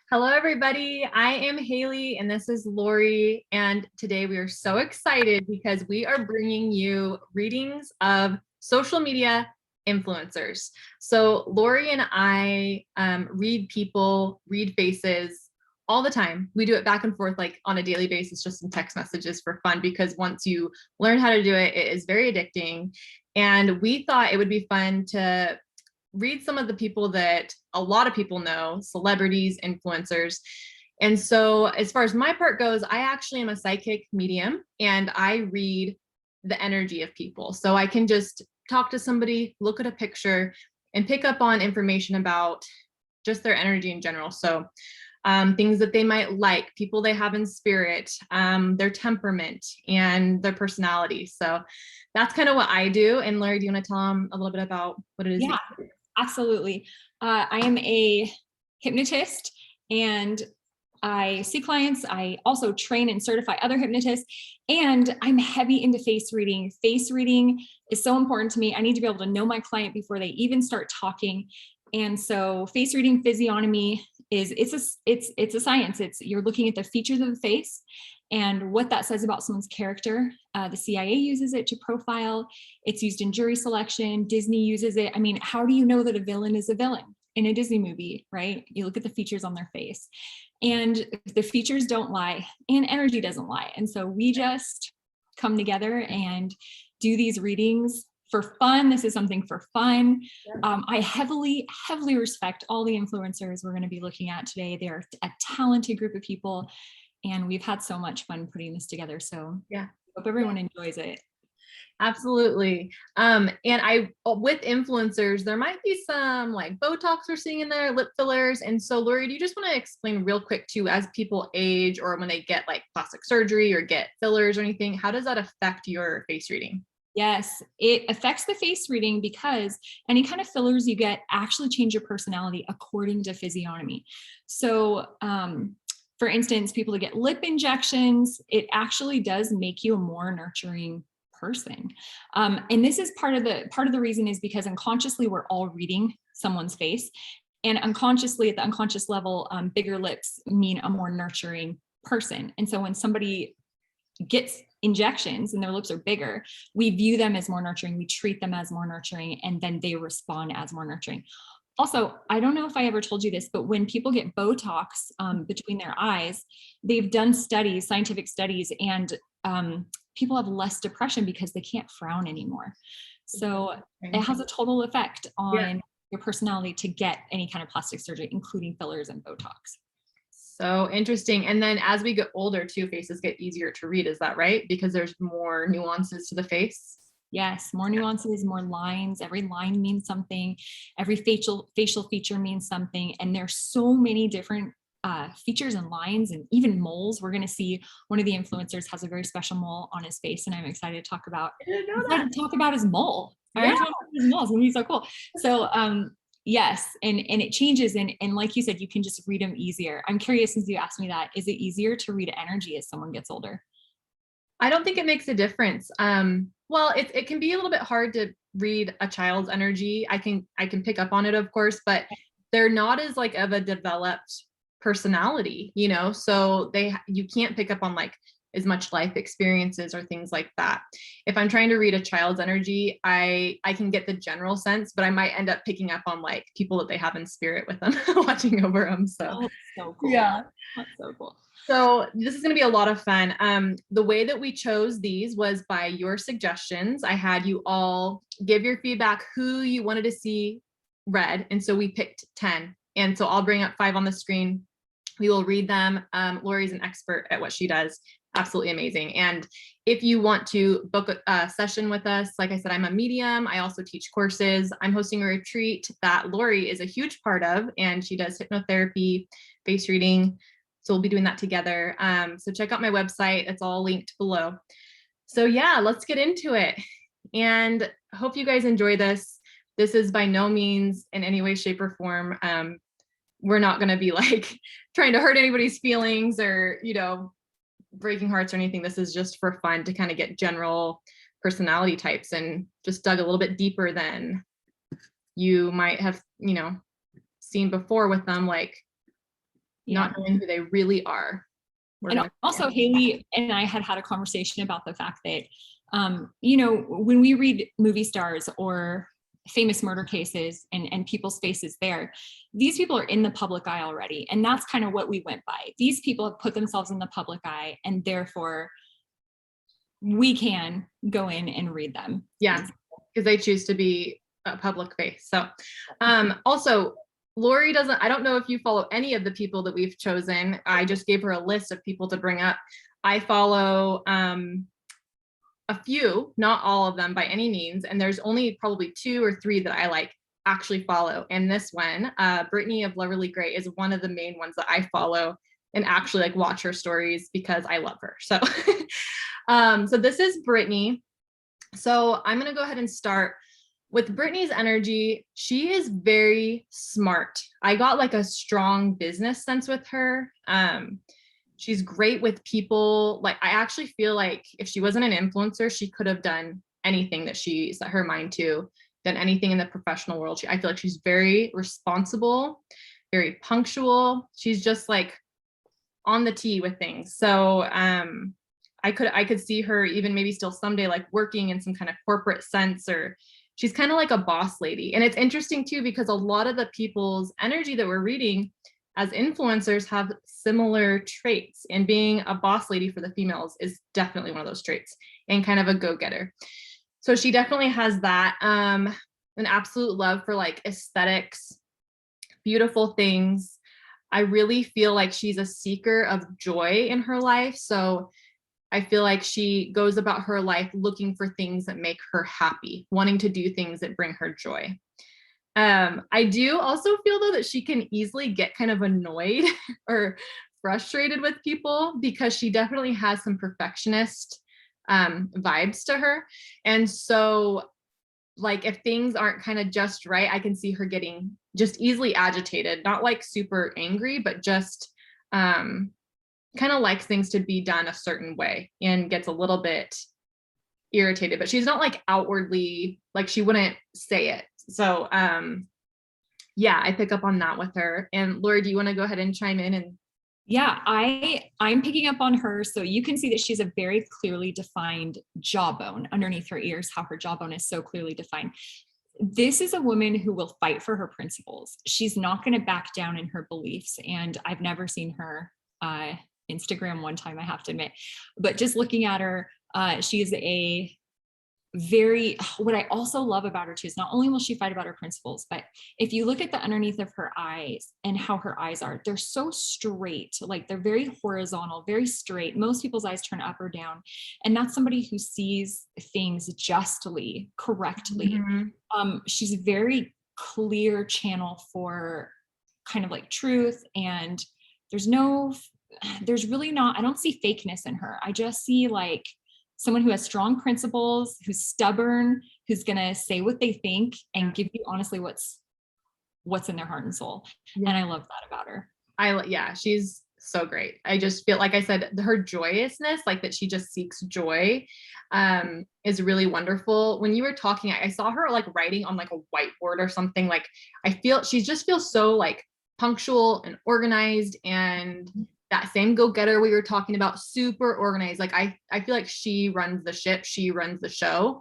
Hello, everybody. I am Haylie and this is Lori. And today we are so excited because we are bringing you readings of social media influencers. So Lori and I read people, read faces all the time. We do it back and forth like on a daily basis, just in text messages for fun, because once you learn how to do it, it is very addicting. And we thought it would be fun to read some of the people that a lot of people know, celebrities, influencers. And so as far as my part goes, I actually am a psychic medium and I read the energy of people. So I can just talk to somebody, look at a picture, and pick up on information about just their energy in general. So things that they might like, people they have in spirit, their temperament, and their personality. So that's kind of what I do. And Larry, do you want to tell them a little bit about what it is? Yeah, absolutely. I am a hypnotist and I see clients. I also train and certify other hypnotists, and I'm heavy into face reading. Face reading is so important to me. I need to be able to know my client before they even start talking. And so face reading physiognomy it's a science. You're looking at the features of the face and what that says about someone's character. The CIA uses it to profile. It's used in jury selection. Disney uses it. I mean, how do you know that a villain is a villain in a Disney movie, right? You look at the features on their face, and the features don't lie and energy doesn't lie. And so we just come together and do these readings for fun. This is something for fun. I heavily respect all the influencers we're going to be looking at today. They're a talented group of people, and we've had so much fun putting this together. So yeah, hope everyone enjoys it. Absolutely. And with influencers, there might be some like Botox we're seeing in there, lip fillers. And so Lori, do you just want to explain real quick too, as people age or when they get like plastic surgery or get fillers or anything, how does that affect your face reading? Yes, it affects the face reading because any kind of fillers you get actually change your personality according to physiognomy. So, for instance, people that get lip injections, it actually does make you a more nurturing person. And this is part of the reason is because unconsciously we're all reading someone's face, and unconsciously at the unconscious level, bigger lips mean a more nurturing person. And so when somebody gets injections and their lips are bigger, we view them as more nurturing, we treat them as more nurturing, and then they respond as more nurturing. Also, I don't know if I ever told you this, but when people get Botox between their eyes, they've done studies, scientific studies, and people have less depression because they can't frown anymore. So it has a total effect on your personality to get any kind of plastic surgery, including fillers and Botox. So interesting. And then as we get older too, faces get easier to read. Is that right? Because there's more nuances to the face. Yes, more nuances, more lines. Every line means something. Every facial feature means something. And there's so many different features and lines and even moles. We're going to see one of the influencers has a very special mole on his face, and I'm excited to talk about. Talk about his mole. Yeah. His mole is going to be so cool. So yes, and it changes, and like you said, you can just read them easier. I'm curious, since you asked me that, is it easier to read energy as someone gets older? I don't think it makes a difference. Well, it can be a little bit hard to read a child's energy. I can pick up on it, of course, but they're not as like of a developed personality, you know, so you can't pick up on like as much life experiences or things like that. If I'm trying to read a child's energy, I can get the general sense, but I might end up picking up on like people that they have in spirit with them watching over them. So, so cool. Yeah, that's so cool. So this is going to be a lot of fun. The way that we chose these was by your suggestions. I had you all give your feedback, who you wanted to see read. And so we picked 10. And so I'll bring up 5 on the screen. We will read them. Lori's an expert at what she does. Absolutely amazing. And if you want to book a session with us, like I said, I'm a medium. I also teach courses. I'm hosting a retreat that Lori is a huge part of, and she does hypnotherapy, face reading. So we'll be doing that together. So check out my website. It's all linked below. So yeah, let's get into it. And hope you guys enjoy this. This is by no means in any way, shape, or form. We're not going to be like trying to hurt anybody's feelings or, you know, breaking hearts or anything. This is just for fun to kind of get general personality types and just dug a little bit deeper than you might have, you know, seen before with them, like not knowing who they really are. And also Haylie and I had a conversation about the fact that, you know, when we read movie stars or famous murder cases and people's faces there, these people are in the public eye already. And that's kind of what we went by. These people have put themselves in the public eye, and therefore we can go in and read them. Yeah, because they choose to be a public face. So also, Lori doesn't, I don't know if you follow any of the people that we've chosen. I just gave her a list of people to bring up. I follow a few, not all of them by any means. And there's only probably 2 or 3 that I like actually follow. And this one, Brittany of Loverly Gray, is one of the main ones that I follow and actually like watch her stories because I love her. So, so this is Brittany. So I'm going to go ahead and start with Brittany's energy. She is very smart. I got like a strong business sense with her. She's great with people. Like, I actually feel like if she wasn't an influencer, she could have done anything that she set her mind to, done anything in the professional world. I feel like she's very responsible, very punctual. She's just like on the tee with things. So I could see her even maybe still someday like working in some kind of corporate sense, or she's kind of like a boss lady. And it's interesting too, because a lot of the people's energy that we're reading as influencers have similar traits, and being a boss lady for the females is definitely one of those traits, and kind of a go-getter. So she definitely has that, an absolute love for like aesthetics, beautiful things. I really feel like she's a seeker of joy in her life. So I feel like she goes about her life looking for things that make her happy, wanting to do things that bring her joy. I do also feel though that she can easily get kind of annoyed or frustrated with people, because she definitely has some perfectionist vibes to her. And so like if things aren't kind of just right, I can see her getting just easily agitated, not like super angry, but just kind of likes things to be done a certain way and gets a little bit irritated, but she's not like outwardly, like she wouldn't say it. So yeah, I pick up on that with her. And Lori, do you want to go ahead and chime in? And yeah, I'm picking up on her. So you can see that she's a very clearly defined jawbone underneath her ears, how her jawbone is so clearly defined. This is a woman who will fight for her principles. She's not going to back down in her beliefs. And I've never seen her Instagram one time, I have to admit, but just looking at her, she's a very, what I also love about her too is not only will she fight about her principles, but if you look at the underneath of her eyes and how her eyes are, they're so straight, like they're very horizontal, very straight. Most people's eyes turn up or down. And that's somebody who sees things justly, correctly. She's a very clear channel for kind of like truth. And there's really not, I don't see fakeness in her. I just see like someone who has strong principles, who's stubborn, who's going to say what they think and give you honestly what's in their heart and soul. Yeah. And I love that about her. Yeah, she's so great. I just feel like I said, her joyousness, like that she just seeks joy, is really wonderful. When you were talking, I saw her like writing on like a whiteboard or something. Like I feel she just feels so like punctual and organized, and that same go-getter we were talking about, super organized. Like I feel like she runs the ship, she runs the show.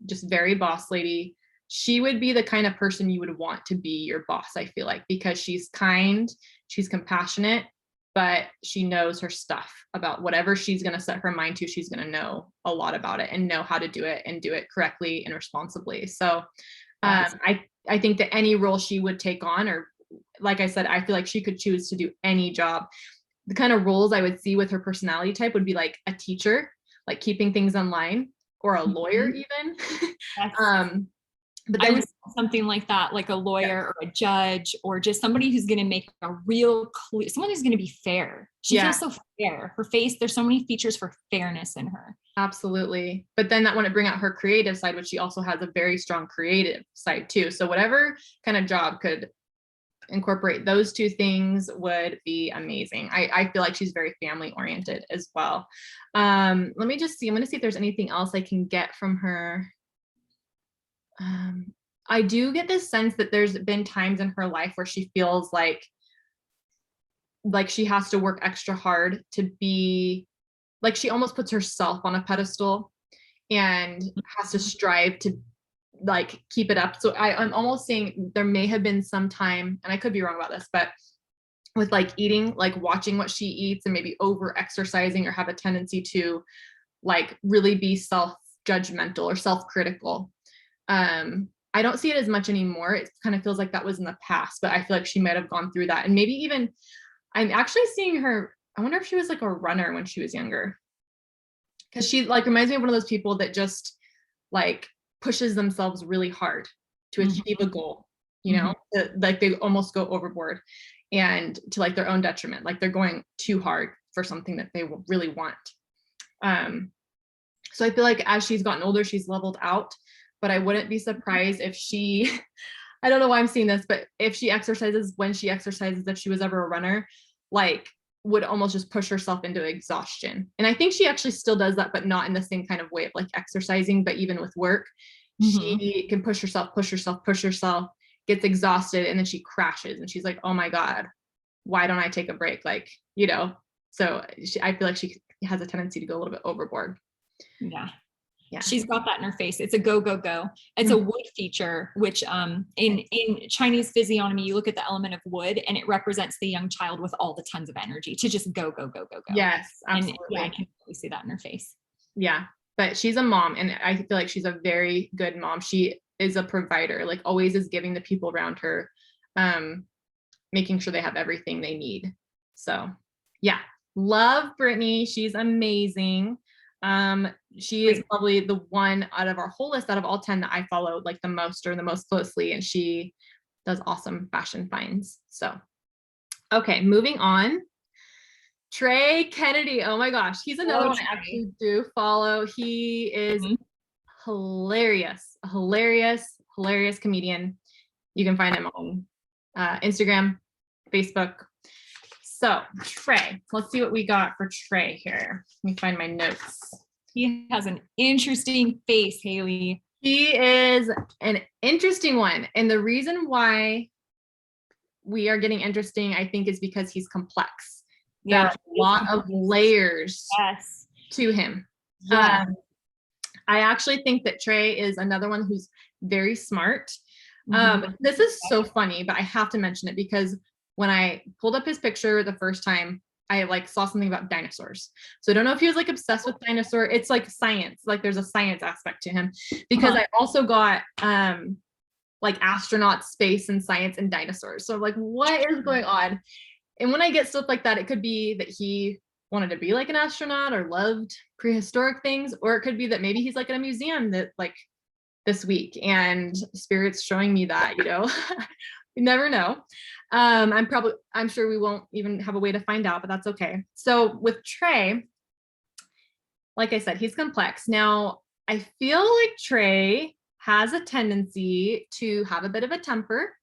Just very boss lady. She would be the kind of person you would want to be your boss, I feel like, because she's kind, she's compassionate, but she knows her stuff about whatever she's going to set her mind to. She's going to know a lot about it and know how to do it and do it correctly and responsibly. So I think that any role she would take on, or like I said, I feel like she could choose to do any job. The kind of roles I would see with her personality type would be like a teacher, like keeping things online, or a lawyer even. But then I was something like that, like a lawyer or a judge, or just somebody who's going to make a real clear, someone who's going to be fair. She feels so fair. Her face, there's so many features for fairness in her. Absolutely. But then that wouldn't bring out her creative side, which she also has a very strong creative side too. So whatever kind of job could incorporate those two things would be amazing. I feel like she's very family oriented as well. Let me just see. I'm going to see if there's anything else I can get from her. I do get this sense that there's been times in her life where she feels like like she has to work extra hard to be like, she almost puts herself on a pedestal and has to strive to like keep it up. So I'm almost saying there may have been some time, and I could be wrong about this, but with like eating, like watching what she eats and maybe over exercising, or have a tendency to like really be self-judgmental or self-critical. I don't see it as much anymore. It kind of feels like that was in the past, but I feel like she might have gone through that. And maybe even I'm actually seeing her, I wonder if she was like a runner when she was younger. Cause she like reminds me of one of those people that just like pushes themselves really hard to achieve a goal, you know, like they almost go overboard and to like their own detriment, like they're going too hard for something that they really want. So I feel like as she's gotten older, she's leveled out, but I wouldn't be surprised if she, I don't know why I'm seeing this, but if she exercises, when she exercises, if she was ever a runner, like would almost just push herself into exhaustion. And I think she actually still does that, but not in the same kind of way of like exercising, but even with work, she can push herself, gets exhausted, and then she crashes and she's like, oh my God, why don't I take a break? Like, you know, so I feel like she has a tendency to go a little bit overboard. Yeah. Yeah. She's got that in her face. It's a go, go, go. It's a wood feature, which in Chinese physiognomy, you look at the element of wood and it represents the young child with all the tons of energy to just go, go, go, go, go. Yes, absolutely. And yeah, I can really see that in her face. Yeah. But she's a mom, and I feel like she's a very good mom. She is a provider, like always is giving the people around her, making sure they have everything they need. So yeah, love Brittany. She's amazing. She is probably the one out of our whole list, out of all 10, that I follow like the most or the most closely, and she does awesome fashion finds. So, okay, moving on. Trey Kennedy. Oh my gosh, he's another one I actually do follow. He is hilarious, hilarious comedian. You can find him on Instagram, Facebook. So Trey, let's see what we got for Trey here. Let me find my notes. He has an interesting face, Haylie. He is an interesting one. And the reason why we are getting interesting, I think, is because he's complex. There are a lot of layers to him. I actually think that Trey is another one who's very smart. This is so funny, but I have to mention it because when I pulled up his picture the first time, I like saw something about dinosaurs. So I don't know if he was like obsessed with dinosaur. It's like science, like there's a science aspect to him, because I also got like astronauts, space and science and dinosaurs. So I'm like, what is going on? And when I get stuff like that, it could be that he wanted to be like an astronaut or loved prehistoric things, or it could be that maybe he's like in a museum that like this week and spirit's showing me that, you know. You never know. I'm sure we won't even have a way to find out, but that's okay. So with Trey, like I said, he's complex. Now, I feel like Trey has a tendency to have a bit of a temper.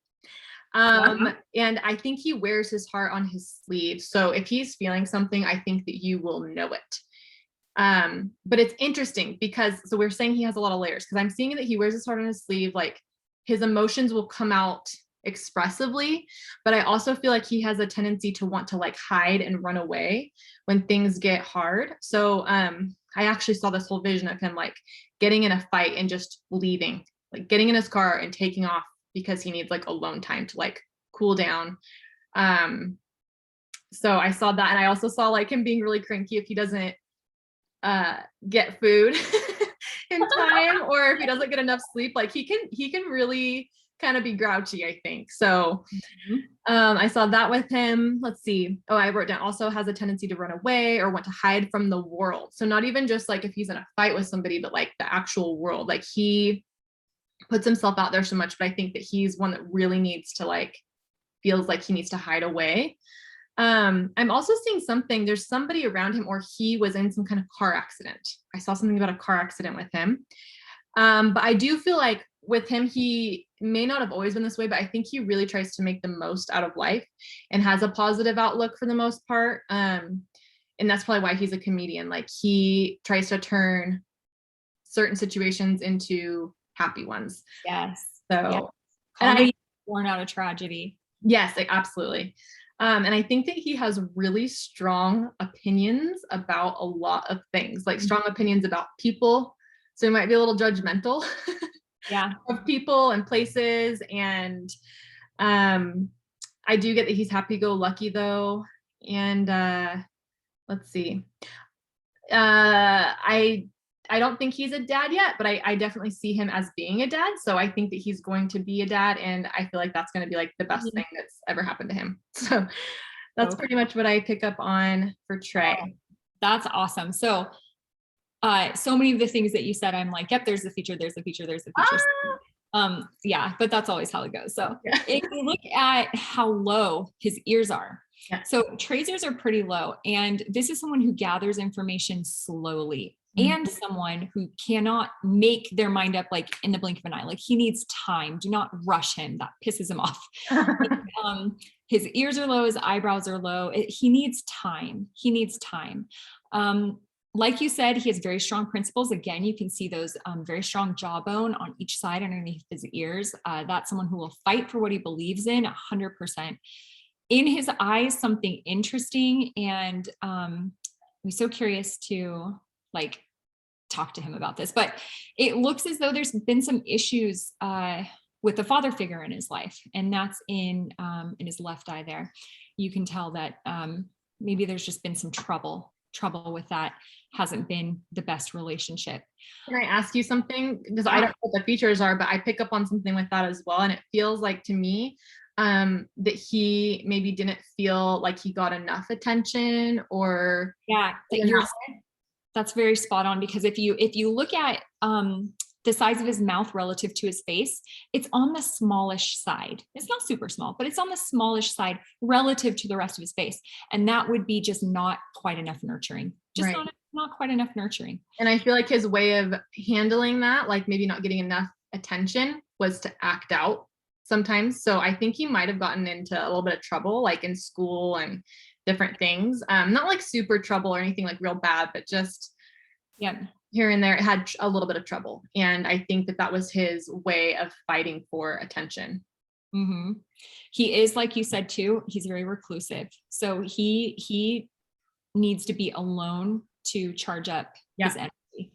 And I think he wears his heart on his sleeve. So if he's feeling something, I think that you will know it. But it's interesting because, so we're saying he has a lot of layers, because I'm seeing that he wears his heart on his sleeve, like his emotions will come out expressively, but I also feel like he has a tendency to want to like hide and run away when things get hard. So I actually saw this whole vision of him like getting in a fight and just leaving, like getting in his car and taking off because he needs like alone time to like cool down. So I saw that, and I also saw like him being really cranky if he doesn't get food in time, or if he doesn't get enough sleep. Like he can really kind of be grouchy, I think. So I saw that with him. Let's see. Oh, I wrote down also has a tendency to run away or want to hide from the world. So not even just like if he's in a fight with somebody, but like the actual world. Like he puts himself out there so much, but I think that he's one that really needs to like, feels like he needs to hide away. I'm also seeing something, there's somebody around him, or he was in some kind of car accident. I saw something about a car accident with him. But I do feel like with him, he may not have always been this way, but I think he really tries to make the most out of life and has a positive outlook for the most part. And that's probably why he's a comedian. Like he tries to turn certain situations into happy ones. Yes. So, comedy born out of tragedy. Yes, like, absolutely. And I think that he has really strong opinions about a lot of things, like strong opinions about people. So he might be a little judgmental Yeah. of people and places. And um, I do get that he's happy-go-lucky though. And let's see. I don't think he's a dad yet, but I definitely see him as being a dad. So I think that he's going to be a dad, and I feel like that's going to be like the best thing that's ever happened to him. So that's Okay. pretty much what I pick up on for Trey. That's awesome. So, so many of the things that you said, I'm like, yep, there's the feature, there's the feature, there's the feature. Yeah, but that's always how it goes. So Yeah. if you look at how low his ears are, Yeah. so Trey's ears are pretty low. And this is someone who gathers information slowly Mhm. and someone who cannot make their mind up like in the blink of an eye. Like he needs time. Do not rush him. That pisses him off. His ears are low, his eyebrows are low. He needs time. He needs time. Like you said, he has very strong principles. Again, you can see those very strong jawbone on each side underneath his ears. That's someone who will fight for what he believes in 100%. In his eyes, something interesting. And I'm so curious to like talk to him about this, but it looks as though there's been some issues with the father figure in his life. And that's in his left eye there. You can tell that maybe there's just been some trouble with that. Hasn't been the best relationship. Can I ask you something? Because I don't know what the features are, but I pick up on something with that as well. And it feels like to me that he maybe didn't feel like he got enough attention or. Yeah, that's very spot on, because if you look at the size of his mouth relative to his face, it's on the smallish side. It's not super small, but it's on the smallish side relative to the rest of his face. And that would be just not quite enough nurturing. Just Right. not quite enough nurturing. And I feel like his way of handling that, like maybe not getting enough attention, was to act out sometimes. So I think he might have gotten into a little bit of trouble, like in school and different things. Not like super trouble or anything like real bad, but just here and there, it had a little bit of trouble. And I think that that was his way of fighting for attention. Mm-hmm. He is, like you said too, he's very reclusive. So he needs to be alone to charge up his energy.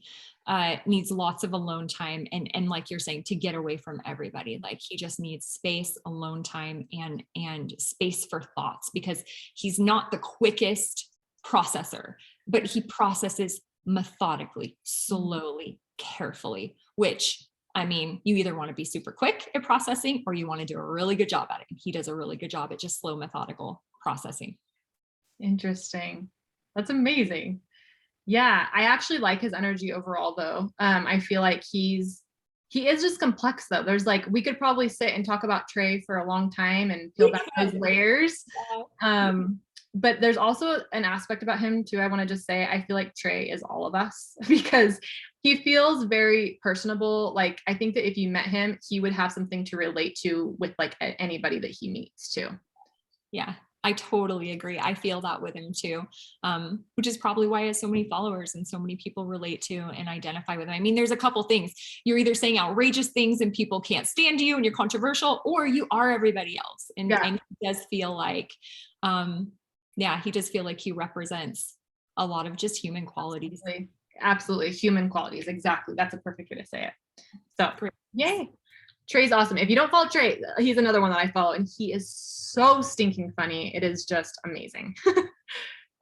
Needs lots of alone time, and like you're saying, to get away from everybody. Like he just needs space, alone time, and space for thoughts, because he's not the quickest processor, but he processes methodically, slowly, carefully, which, I mean, you either want to be super quick at processing or you want to do a really good job at it. And he does a really good job at just slow, methodical processing. Interesting. That's amazing. Yeah, I actually like his energy overall though. I feel like he is just complex though. There's like, we could probably sit and talk about Trey for a long time and peel back his layers. But there's also an aspect about him too. I want to just say, I feel like Trey is all of us because he feels very personable. Like, I think that if you met him, he would have something to relate to with like anybody that he meets too. Yeah, I totally agree. I feel that with him too, which is probably why he has so many followers and so many people relate to and identify with him. I mean, there's a couple things. You're either saying outrageous things and people can't stand you and you're controversial, or you are everybody else. And he does feel like, he does feel like he represents a lot of just human qualities. Absolutely. Human qualities. Exactly. That's a perfect way to say it. So, yay. Trey's awesome. If you don't follow Trey, he's another one that I follow, and he is so stinking funny. It is just amazing.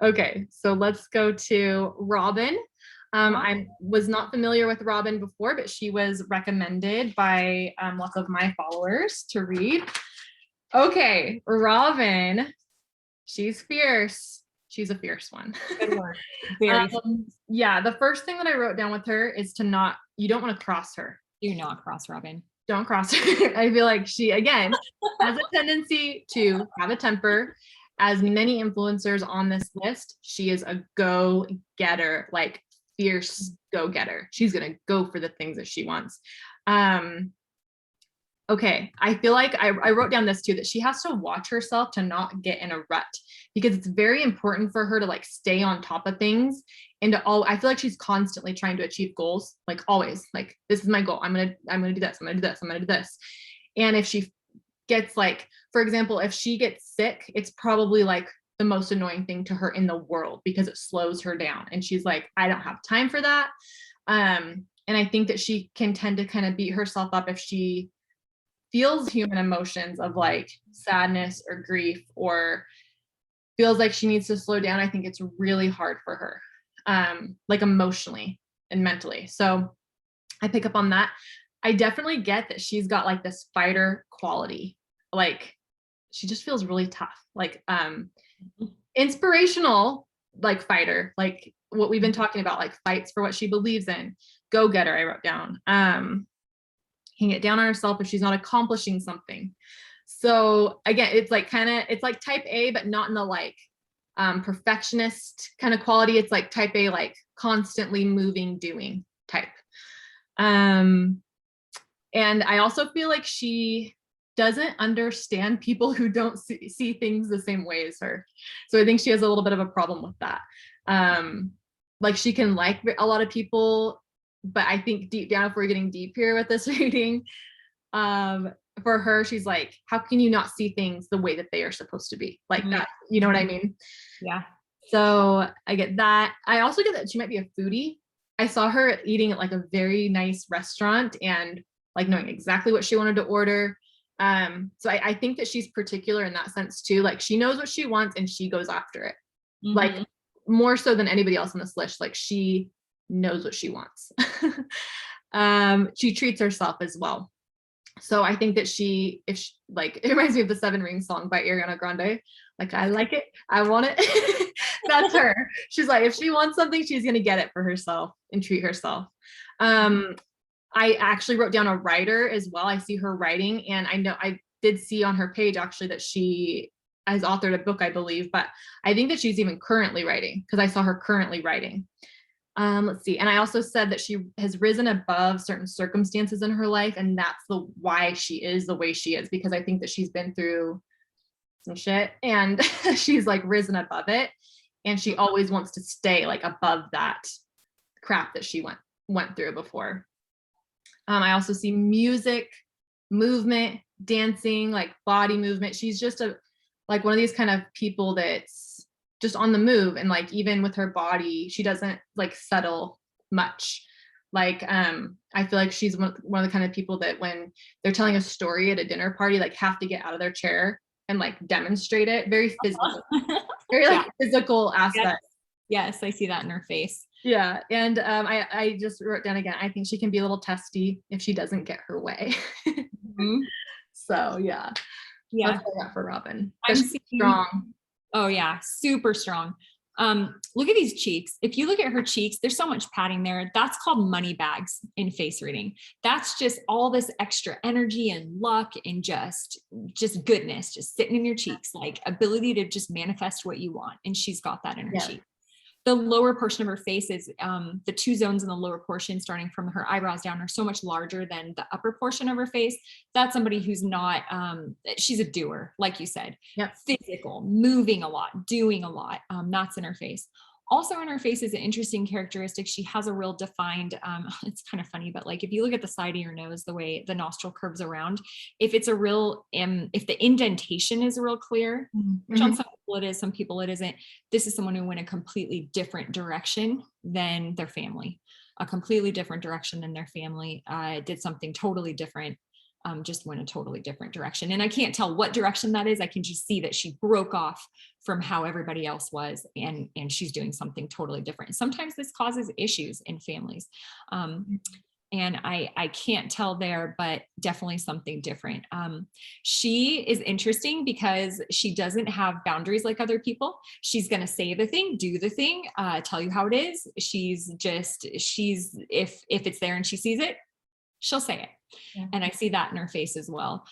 Okay, so let's go to Robin. I was not familiar with Robin before, but she was recommended by lots of my followers to read. Okay, Robin, she's fierce. She's a fierce one. Good word. Very yeah, the first thing that I wrote down with her is you don't want to cross her. Do not cross Robin. Don't cross her. I feel like she, again, has a tendency to have a temper. As many influencers on this list, she is a go-getter, like fierce go-getter. She's going to go for the things that she wants. Okay, I feel like I wrote down this too, that she has to watch herself to not get in a rut, because it's very important for her to like stay on top of things and I feel like she's constantly trying to achieve goals, like always, like this is my goal. I'm gonna do this. I'm gonna do this. I'm gonna do this. And if she gets like, for example, if she gets sick, it's probably like the most annoying thing to her in the world because it slows her down. And she's like, I don't have time for that. And I think that she can tend to kind of beat herself up if she feels human emotions of like sadness or grief, or feels like she needs to slow down. I think it's really hard for her, like emotionally and mentally. So I pick up on that. I definitely get that she's got like this fighter quality. Like she just feels really tough, like inspirational, like fighter, like what we've been talking about, like fights for what she believes in. Go getter, I wrote down. Can get down on herself if she's not accomplishing something. So again, it's like it's like type A, but not in the like perfectionist kind of quality. It's like type A, like constantly moving, doing type. And I also feel like she doesn't understand people who don't see things the same way as her. So I think she has a little bit of a problem with that. Like she can like a lot of people, but I think deep down, if we're getting deep here with this reading, for her, she's like, how can you not see things the way that they are supposed to be? Like that, you know what I mean? Yeah. So I get that. I also get that she might be a foodie. I saw her eating at like a very nice restaurant and like knowing exactly what she wanted to order. So I think that she's particular in that sense too. Like she knows what she wants and she goes after it. Like more so than anybody else on this list. Like she knows what she wants. She treats herself as well. So I think that like, it reminds me of the Seven Rings song by Ariana Grande. Like, I like it, I want it. That's her. She's like, if she wants something, she's going to get it for herself and treat herself. I actually wrote down a writer as well. I see her writing, and I know I did see on her page actually that she has authored a book, I believe, but I think that she's even currently writing because I saw her currently writing. Let's see. And I also said that she has risen above certain circumstances in her life. And that's why she is the way she is, because I think that she's been through some shit and she's like risen above it. And she always wants to stay like above that crap that she went through before. I also see music, movement, dancing, like body movement. She's just like one of these kind of people that's just on the move, and like even with her body, she doesn't like settle much. Like I feel like she's one of the kind of people that when they're telling a story at a dinner party, like have to get out of their chair and like demonstrate it. Very physical, very like physical aspect. Yes, I see that in her face. Yeah. And I just wrote down again, I think she can be a little testy if she doesn't get her way. So yeah. Yeah. That's what I got for Robin. I'm strong. Oh yeah, super strong. Look at these cheeks. If you look at her cheeks, there's so much padding there. That's called money bags in face reading. That's just all this extra energy and luck and just goodness, just sitting in your cheeks, like ability to just manifest what you want. And she's got that in her cheek. The lower portion of her face is the two zones in the lower portion, starting from her eyebrows down, are so much larger than the upper portion of her face. That's somebody who's not, she's a doer, like you said, physical, moving a lot, doing a lot. That's in her face. Also in her face is an interesting characteristic. She has a real defined, it's kind of funny, but like if you look at the side of your nose, the way the nostril curves around, if it's a real, if the indentation is real clear, which on some people it is, some people it isn't, this is someone who went a completely different direction than their family, a completely different direction than their family, did something totally different. Just went a totally different direction. And I can't tell what direction that is. I can just see that she broke off from how everybody else was, and she's doing something totally different. Sometimes this causes issues in families. And I can't tell there, but definitely something different. She is interesting because she doesn't have boundaries like other people. She's going to say the thing, do the thing, tell you how it is. She's if it's there and she sees it, she'll say it. Yeah. And I see that in her face as well.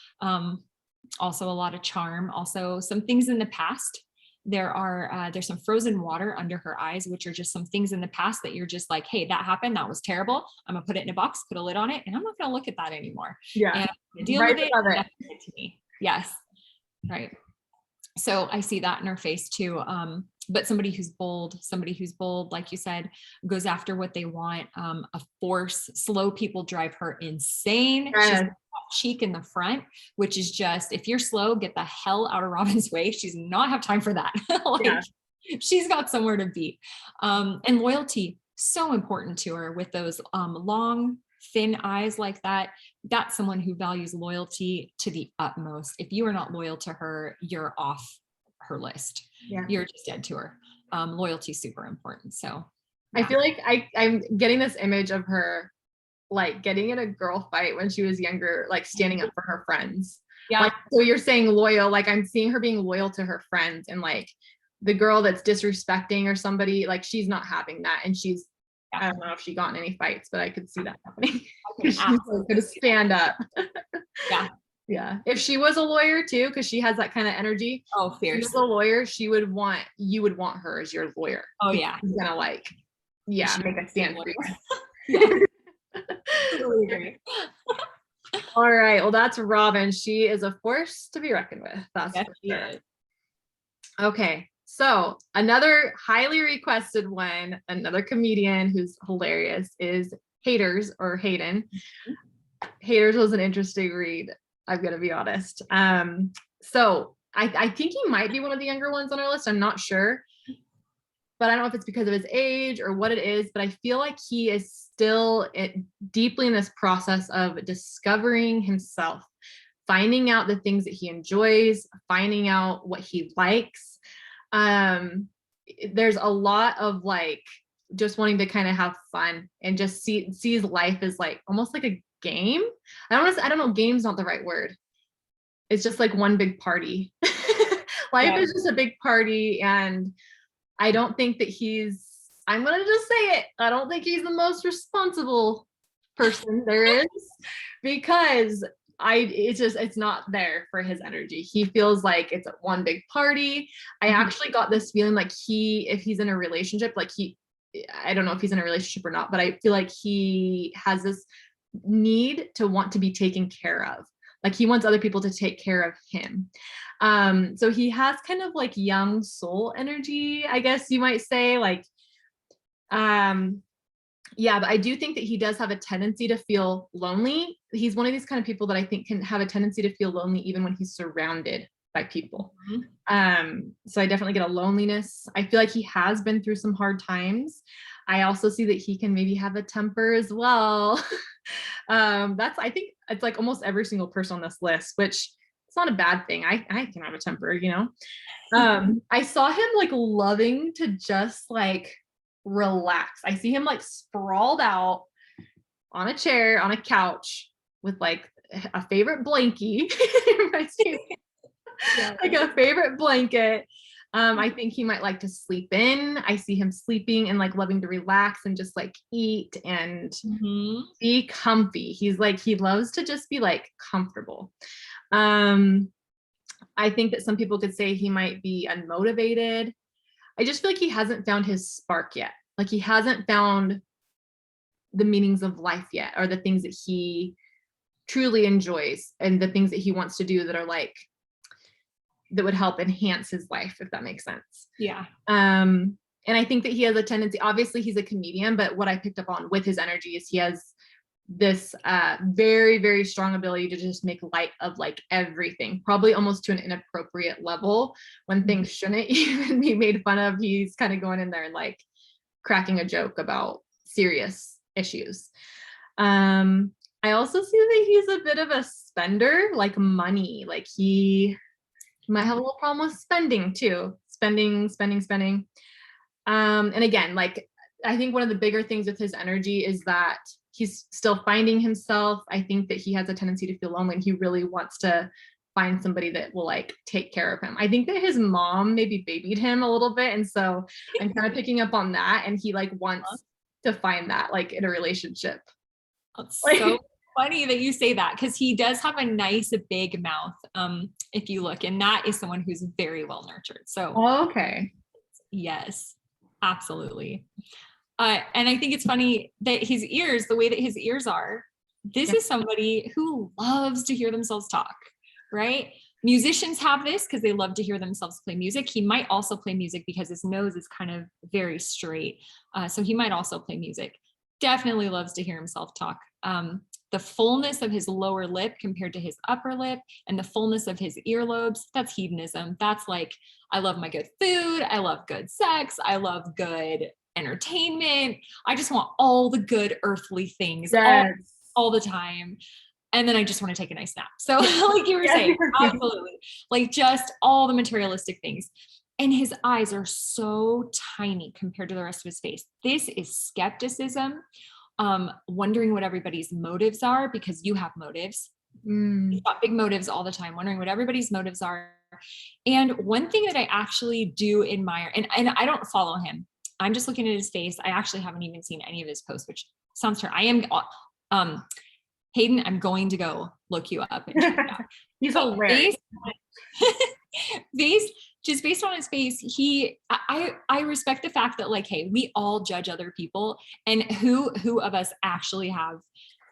Also a lot of charm, also some things in the past. There's some frozen water under her eyes, which are just some things in the past that you're just like, hey, that happened. That was terrible. I'm gonna put it in a box, put a lid on it, and I'm not gonna look at that anymore. Yeah. And deal with it. To me. Yes. Right. So I see that in her face too. But somebody who's bold, like you said, goes after what they want. A force, slow people drive her insane. She's cheek in the front, which is just, if you're slow, get the hell out of Robin's way. She's not have time for that. Like, Yeah. she's got somewhere to be. And loyalty, so important to her with those long, thin eyes like that. That's someone who values loyalty to the utmost. If you are not loyal to her, you're off her list. Yeah. You're just dead to her. Loyalty is super important. So I feel like I'm getting this image of her like getting in a girl fight when she was younger, like standing up for her friends. yeah, Like, so you're saying loyal, like I'm seeing her being loyal to her friends, and like the girl that's disrespecting or somebody, like she's not having that. And she's, I don't know if she got in any fights, but I could see that happening. She's gonna stand up. Yeah. Yeah. If she was a lawyer too, because she has that kind of energy. Oh, fierce. If she was a lawyer, you would want her as your lawyer. Oh yeah. She's gonna like, yeah, make a stand for you. Yeah. Totally agree. All right. Well, that's Robin. She is a force to be reckoned with. That's Yes, for she sure. is. Okay. So another highly requested one, another comedian who's hilarious is Haters or Hayden. Haters was an interesting read. I've got to be honest. So I think he might be one of the younger ones on our list. I'm not sure, but I don't know if it's because of his age or what it is, but I feel like he is still deeply in this process of discovering himself, finding out the things that he enjoys, finding out what he likes. There's a lot of like just wanting to kind of have fun and just sees life as like almost like a game. I don't know, game's not the right word. It's just like one big party. Life is just a big party, and I don't think that I'm gonna just say it, I don't think he's the most responsible person there is, because it's not there for his energy. He feels like it's one big party. I actually got this feeling like if he's in a relationship, like I don't know if he's in a relationship or not, but I feel like he has this need to want to be taken care of. Like he wants other people to take care of him. So he has kind of like young soul energy, I guess you might say, like, yeah, but I do think that he does have a tendency to feel lonely. He's one of these kind of people that I think can have a tendency to feel lonely even when he's surrounded by people. So I definitely get a loneliness. I feel like he has been through some hard times. I also see that he can maybe have a temper as well. I think it's like almost every single person on this list, which it's not a bad thing. I can have a temper, you know. I saw him like loving to just like relax. I see him like sprawled out on a chair on a couch with like a favorite blankie. Like a favorite blanket. I think he might like to sleep in. I see him sleeping and like loving to relax and just like eat and be comfy. He loves to just be like comfortable. I think that some people could say he might be unmotivated. I just feel like he hasn't found his spark yet. Like he hasn't found the meanings of life yet, or the things that he truly enjoys and the things that he wants to do that are like, that would help enhance his life, if that makes sense. Yeah. And I think that he has a tendency, obviously he's a comedian, but what I picked up on with his energy is he has this very, very strong ability to just make light of like everything, probably almost to an inappropriate level when things shouldn't even be made fun of. He's kind of going in there and like cracking a joke about serious issues. I also see that he's a bit of a spender, like money, like he might have a little problem with spending too. Spending. And again, like, I think one of the bigger things with his energy is that he's still finding himself. I think that he has a tendency to feel lonely, and he really wants to find somebody that will like take care of him. I think that his mom maybe babied him a little bit. And so I'm kind of picking up on that. And he like wants to find that like in a relationship. It's so funny that you say that, because he does have a nice big mouth. If you look, and that is someone who's very well nurtured. So okay. Yes, absolutely. And I think it's funny that his ears, the way that his ears are, this is somebody who loves to hear themselves talk, right? Musicians have this because they love to hear themselves play music. He might also play music because his nose is kind of very straight. So he might also play music. Definitely loves to hear himself talk. the fullness of his lower lip compared to his upper lip and the fullness of his earlobes, that's hedonism. That's like, I love my good food. I love good sex. I love good entertainment. I just want all the good earthly things Yes. all the time. And then I just want to take a nice nap. So like you were saying, absolutely. Like just all the materialistic things. And his eyes are so tiny compared to the rest of his face. This is skepticism, wondering what everybody's motives are, because you have motives. He's got big motives all the time, wondering what everybody's motives are. And one thing that I actually do admire, and I don't follow him, I'm just looking at his face. I actually haven't even seen any of his posts, which sounds terrible. I am, Hayden, I'm going to go look you up and check it out. He's hilarious. Just based on his face, I respect the fact that like, hey, we all judge other people, and who of us actually have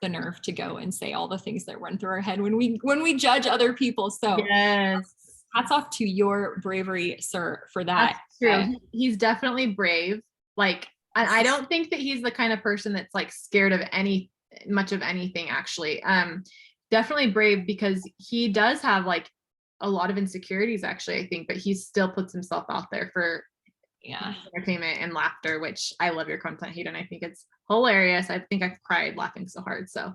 the nerve to go and say all the things that run through our head when we judge other people. So yes, hats off to your bravery, sir, for that. That's true. He's definitely brave. Like, I don't think that he's the kind of person that's like scared of much of anything, actually. Definitely brave, because he does have like a lot of insecurities, actually, I think, but he still puts himself out there for entertainment and laughter, which I love your content, Hayden. I think it's hilarious. I think I've cried laughing so hard. So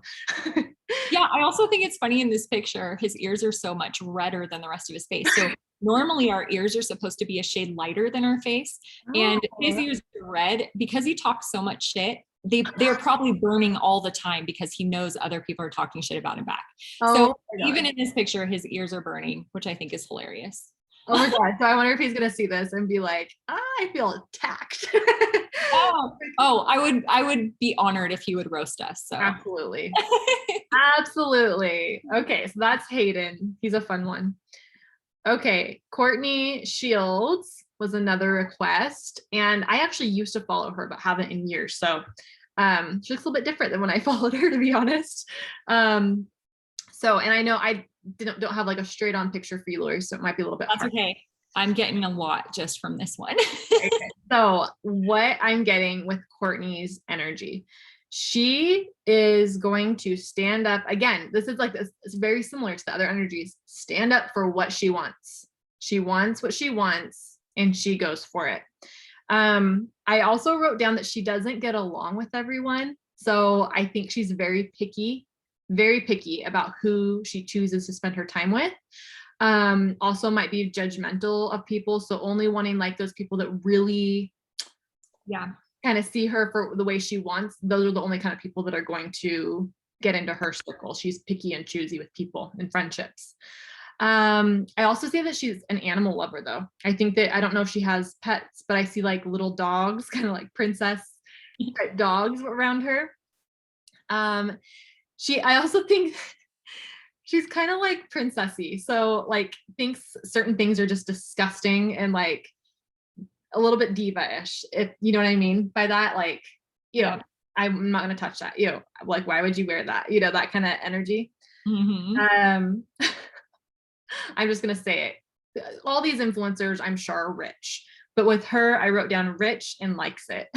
yeah, I also think it's funny in this picture, his ears are so much redder than the rest of his face. So normally our ears are supposed to be a shade lighter than our face. And his ears are red because he talks so much shit. They're probably burning all the time because he knows other people are talking shit about him back. So even in this picture, his ears are burning, which I think is hilarious. Oh my God. So I wonder if he's going to see this and be like, I feel attacked. I would be honored if he would roast us. So absolutely. Absolutely. Okay. So that's Hayden. He's a fun one. Okay. Courtney Shields was another request. And I actually used to follow her, but haven't in years. So she looks a little bit different than when I followed her, to be honest. And I know I don't have like a straight on picture for you, Lori, so it might be a little bit That's hard. okay. I'm getting a lot just from this one. Okay. So what I'm getting with Courtney's energy, she is going to stand up again. This is like this. It's very similar to the other energies. Stand up for what she wants. She wants what she wants, and she goes for it. I also wrote down that she doesn't get along with everyone. So I think she's very picky about who she chooses to spend her time with. Also might be judgmental of people. So only wanting like those people that really kind of see her for the way she wants. Those are the only kind of people that are going to get into her circle. She's picky and choosy with people and friendships. I also see that she's an animal lover, though. I think that, I don't know if she has pets, but I see like little dogs, kind of like princess type dogs around her. I also think she's kind of like princessy. So like thinks certain things are just disgusting and like a little bit diva-ish, if you know what I mean by that. Like, know, I'm not going to touch that. Like, why would you wear that? That kind of energy. Mm-hmm. I'm just going to say it. All these influencers, I'm sure, are rich. But with her, I wrote down rich and likes it.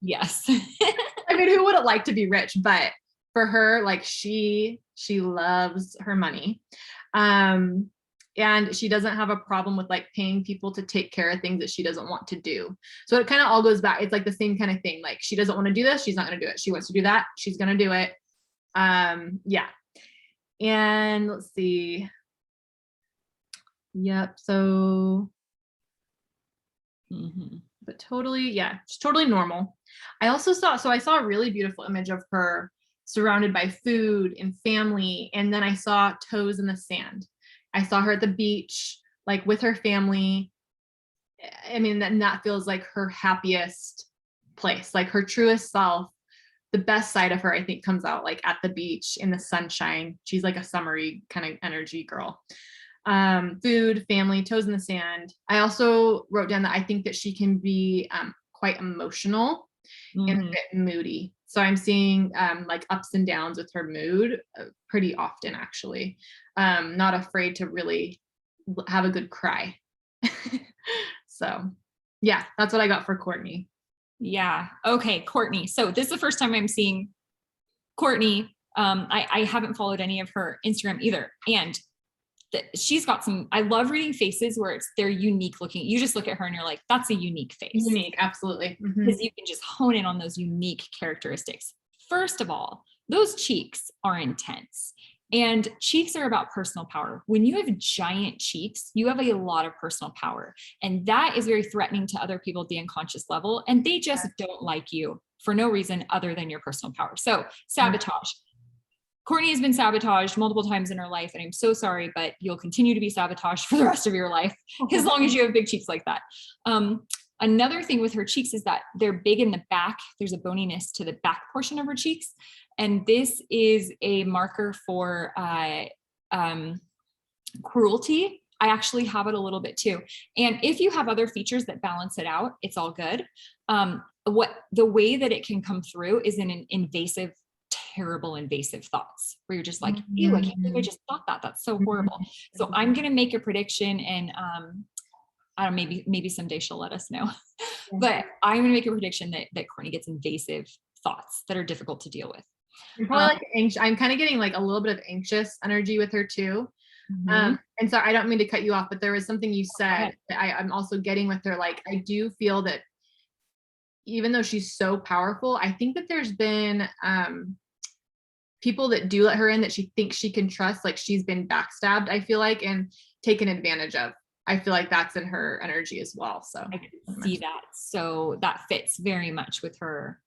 Yes. I mean, who wouldn't like to be rich? But for her, like she loves her money. And she doesn't have a problem with like paying people to take care of things that she doesn't want to do. So it kind of all goes back. It's like the same kind of thing. Like she doesn't want to do this. She's not going to do it. She wants to do that. She's going to do it. Yeah. And let's see. Yep. So, but totally, yeah, it's totally normal. I saw a really beautiful image of her surrounded by food and family. And then I saw toes in the sand. I saw her at the beach, like with her family. I mean, that feels like her happiest place, like her truest self. The best side of her, I think, comes out like at the beach in the sunshine. She's like a summery kind of energy girl. Food, family, toes in the sand. I also wrote down that I think that she can be quite emotional and a bit moody. So I'm seeing like ups and downs with her mood pretty often, actually. Not afraid to really have a good cry. So yeah, that's what I got for Courtney. Yeah. Okay, Courtney. So this is the first time I'm seeing Courtney I haven't followed any of her Instagram either. And she's got some, I love reading faces where they're unique looking. You just look at her and you're like, that's a unique face. Unique, absolutely. Because you can just hone in on those unique characteristics. First of all, those cheeks are intense. And cheeks are about personal power. When you have giant cheeks, you have a lot of personal power. And that is very threatening to other people at the unconscious level. And they just don't like you for no reason other than your personal power. So sabotage. Courtney has been sabotaged multiple times in her life, and I'm so sorry, but you'll continue to be sabotaged for the rest of your life as long as you have big cheeks like that. Another thing with her cheeks is that they're big in the back. There's a boniness to the back portion of her cheeks. And this is a marker for cruelty. I actually have it a little bit too. And if you have other features that balance it out, it's all good. The way that it can come through is in an invasive, terrible invasive thoughts where you're just like, ew, I can't believe I just thought that. That's so horrible. So I'm going to make a prediction, and I don't know, maybe someday she'll let us know, but I'm going to make a prediction that Courtney gets invasive thoughts that are difficult to deal with. I'm probably like anxious. I'm kind of getting like a little bit of anxious energy with her too. And so I don't mean to cut you off, but there was something you said that I'm also getting with her. Like, I do feel that even though she's so powerful, I think that there's been people that do let her in that she thinks she can trust. Like, she's been backstabbed, I feel like, and taken advantage of. I feel like that's in her energy as well. So I can see that. So that fits very much with her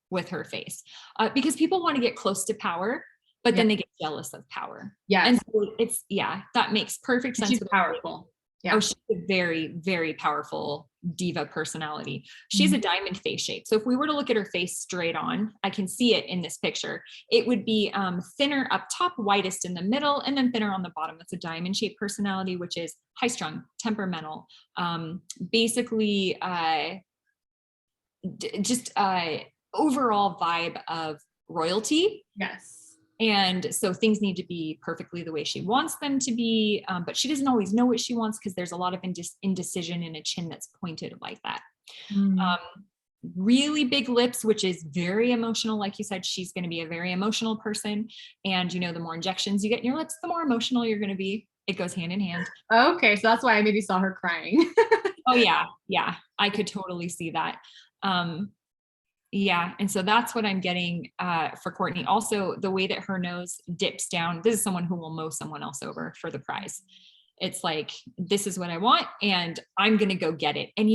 face, because people want to get close to power, but then they get jealous of power. Yeah. And so that makes perfect sense. She's powerful. Yeah. Oh, she's a very, very powerful diva personality. She's a diamond face shape. So if we were to look at her face straight on, I can see it in this picture. It would be thinner up top, widest in the middle, and then thinner on the bottom. That's a diamond shaped personality, which is high strung, temperamental, basically just overall vibe of royalty. Yes. And so things need to be perfectly the way she wants them to be, but she doesn't always know what she wants because there's a lot of indecision in a chin that's pointed like that. Really big lips, which is very emotional. Like you said, she's going to be a very emotional person. And the more injections you get in your lips, the more emotional you're going to be. It goes hand in hand. Okay. So that's why I maybe saw her crying. Oh yeah. Yeah. I could totally see that. Yeah. And so that's what I'm getting for Courtney. Also, the way that her nose dips down, this is someone who will mow someone else over for the prize. It's like, this is what I want, and I'm going to go get it. And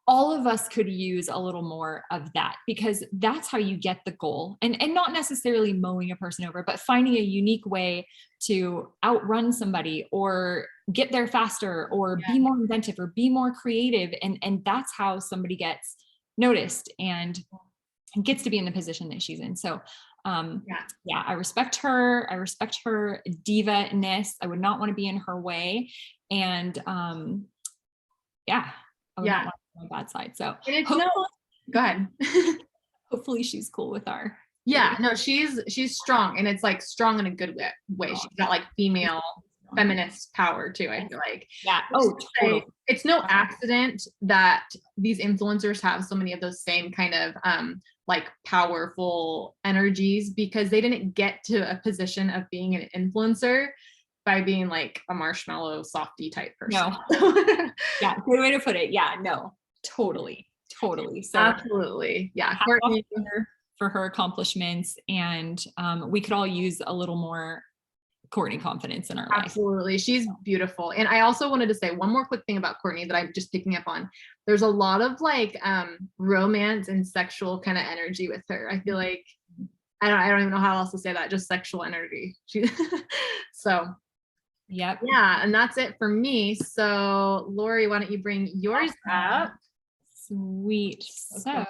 all of us could use a little more of that, because that's how you get the goal, and not necessarily mowing a person over, but finding a unique way to outrun somebody or get there faster or be more inventive or be more creative. And that's how somebody gets noticed and gets to be in the position that she's in. So I respect her. I respect her diva-ness. I would not want to be in her way. And I would not want to be on my bad side. So go ahead. Hopefully she's cool with our. Yeah, no, she's strong, and it's like strong in a good way. She's got like female feminist power too, I feel like. Yeah. Oh, totally. It's no accident that these influencers have so many of those same kind of like powerful energies, because they didn't get to a position of being an influencer by being like a marshmallow softy type person. No. Yeah, good way to put it. Yeah, no, totally. So absolutely. Yeah. Courtney, for her accomplishments, and we could all use a little more Courtney confidence in our life. Absolutely. She's beautiful. And I also wanted to say one more quick thing about Courtney that I'm just picking up on. There's a lot of like romance and sexual kind of energy with her. I feel like I don't even know how else to say that, just sexual energy. So yep. Yeah, and that's it for me. So Lori, why don't you bring yours up? Sweet. So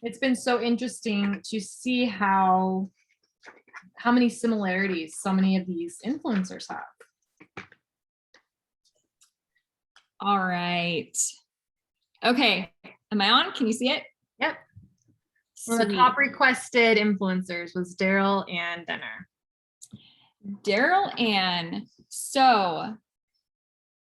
it's been so interesting to see how many similarities so many of these influencers have. All right. Okay. Am I on? Can you see it? Yep. One of the top requested influencers was Daryl-Ann Denner. Daryl-Ann. So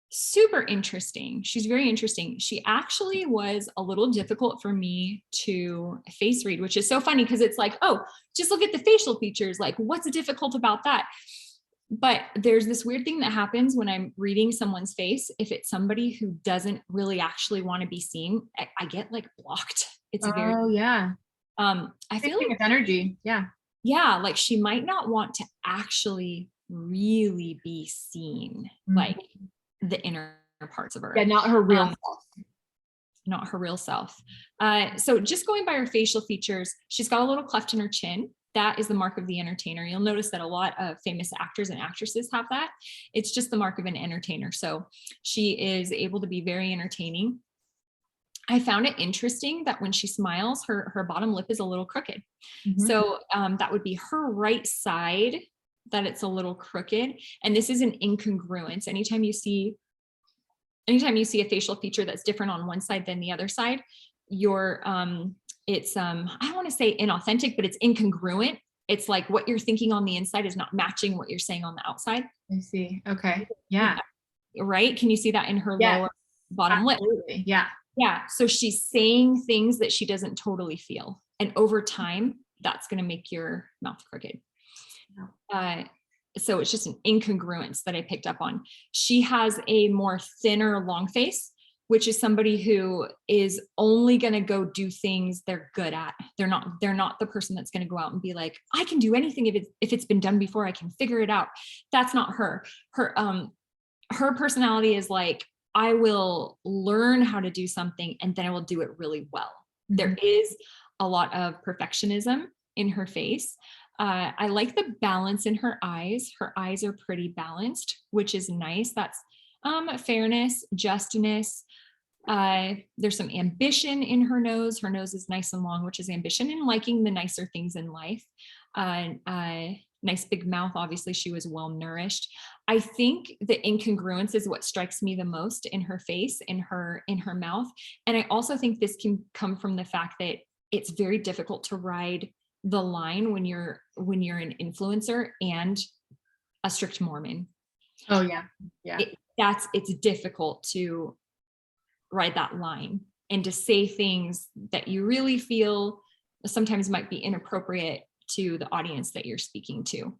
Super interesting. She's very interesting. She actually was a little difficult for me to face read, which is so funny because it's like, oh, just look at the facial features. Like, what's difficult about that? But there's this weird thing that happens when I'm reading someone's face. If it's somebody who doesn't really actually want to be seen, I get like blocked. It's very, Yeah. I feel like it's energy. Yeah. yeah, like she might not want to actually really be seen, like the inner parts of her. Yeah, not her real self. Not her real self. So just going by her facial features, she's got a little cleft in her chin. That is the mark of the entertainer. You'll notice that a lot of famous actors and actresses have that. It's just the mark of an entertainer. So she is able to be very entertaining. I found it interesting that when she smiles, her bottom lip is a little crooked. So that would be her right side, that it's a little crooked. And this is an incongruence. Anytime you see a facial feature that's different on one side than the other side, it's I don't want to say inauthentic, but it's incongruent. It's like what you're thinking on the inside is not matching what you're saying on the outside. I see. Okay. Yeah. Right? Can you see that in her lower bottom absolutely. lip? Yeah. Yeah. So she's saying things that she doesn't totally feel. And over time, that's going to make your mouth crooked. So it's just an incongruence that I picked up on. She has a more thinner long face, which is somebody who is only going to go do things they're good at. They're not the person that's going to go out and be like, I can do anything if it's been done before, I can figure it out. That's not her. Her personality is like, I will learn how to do something and then I will do it really well. There is a lot of perfectionism in her face. I like the balance in her eyes. Her eyes are pretty balanced, which is nice. That's fairness, justness. There's some ambition in her nose. Her nose is nice and long, which is ambition and liking the nicer things in life. Nice big mouth. Obviously, she was well nourished. I think the incongruence is what strikes me the most in her face, in her mouth. And I also think this can come from the fact that it's very difficult to ride the line when you're an influencer and a strict Mormon. Oh yeah. Yeah. It's difficult to ride that line and to say things that you really feel sometimes might be inappropriate to the audience that you're speaking to.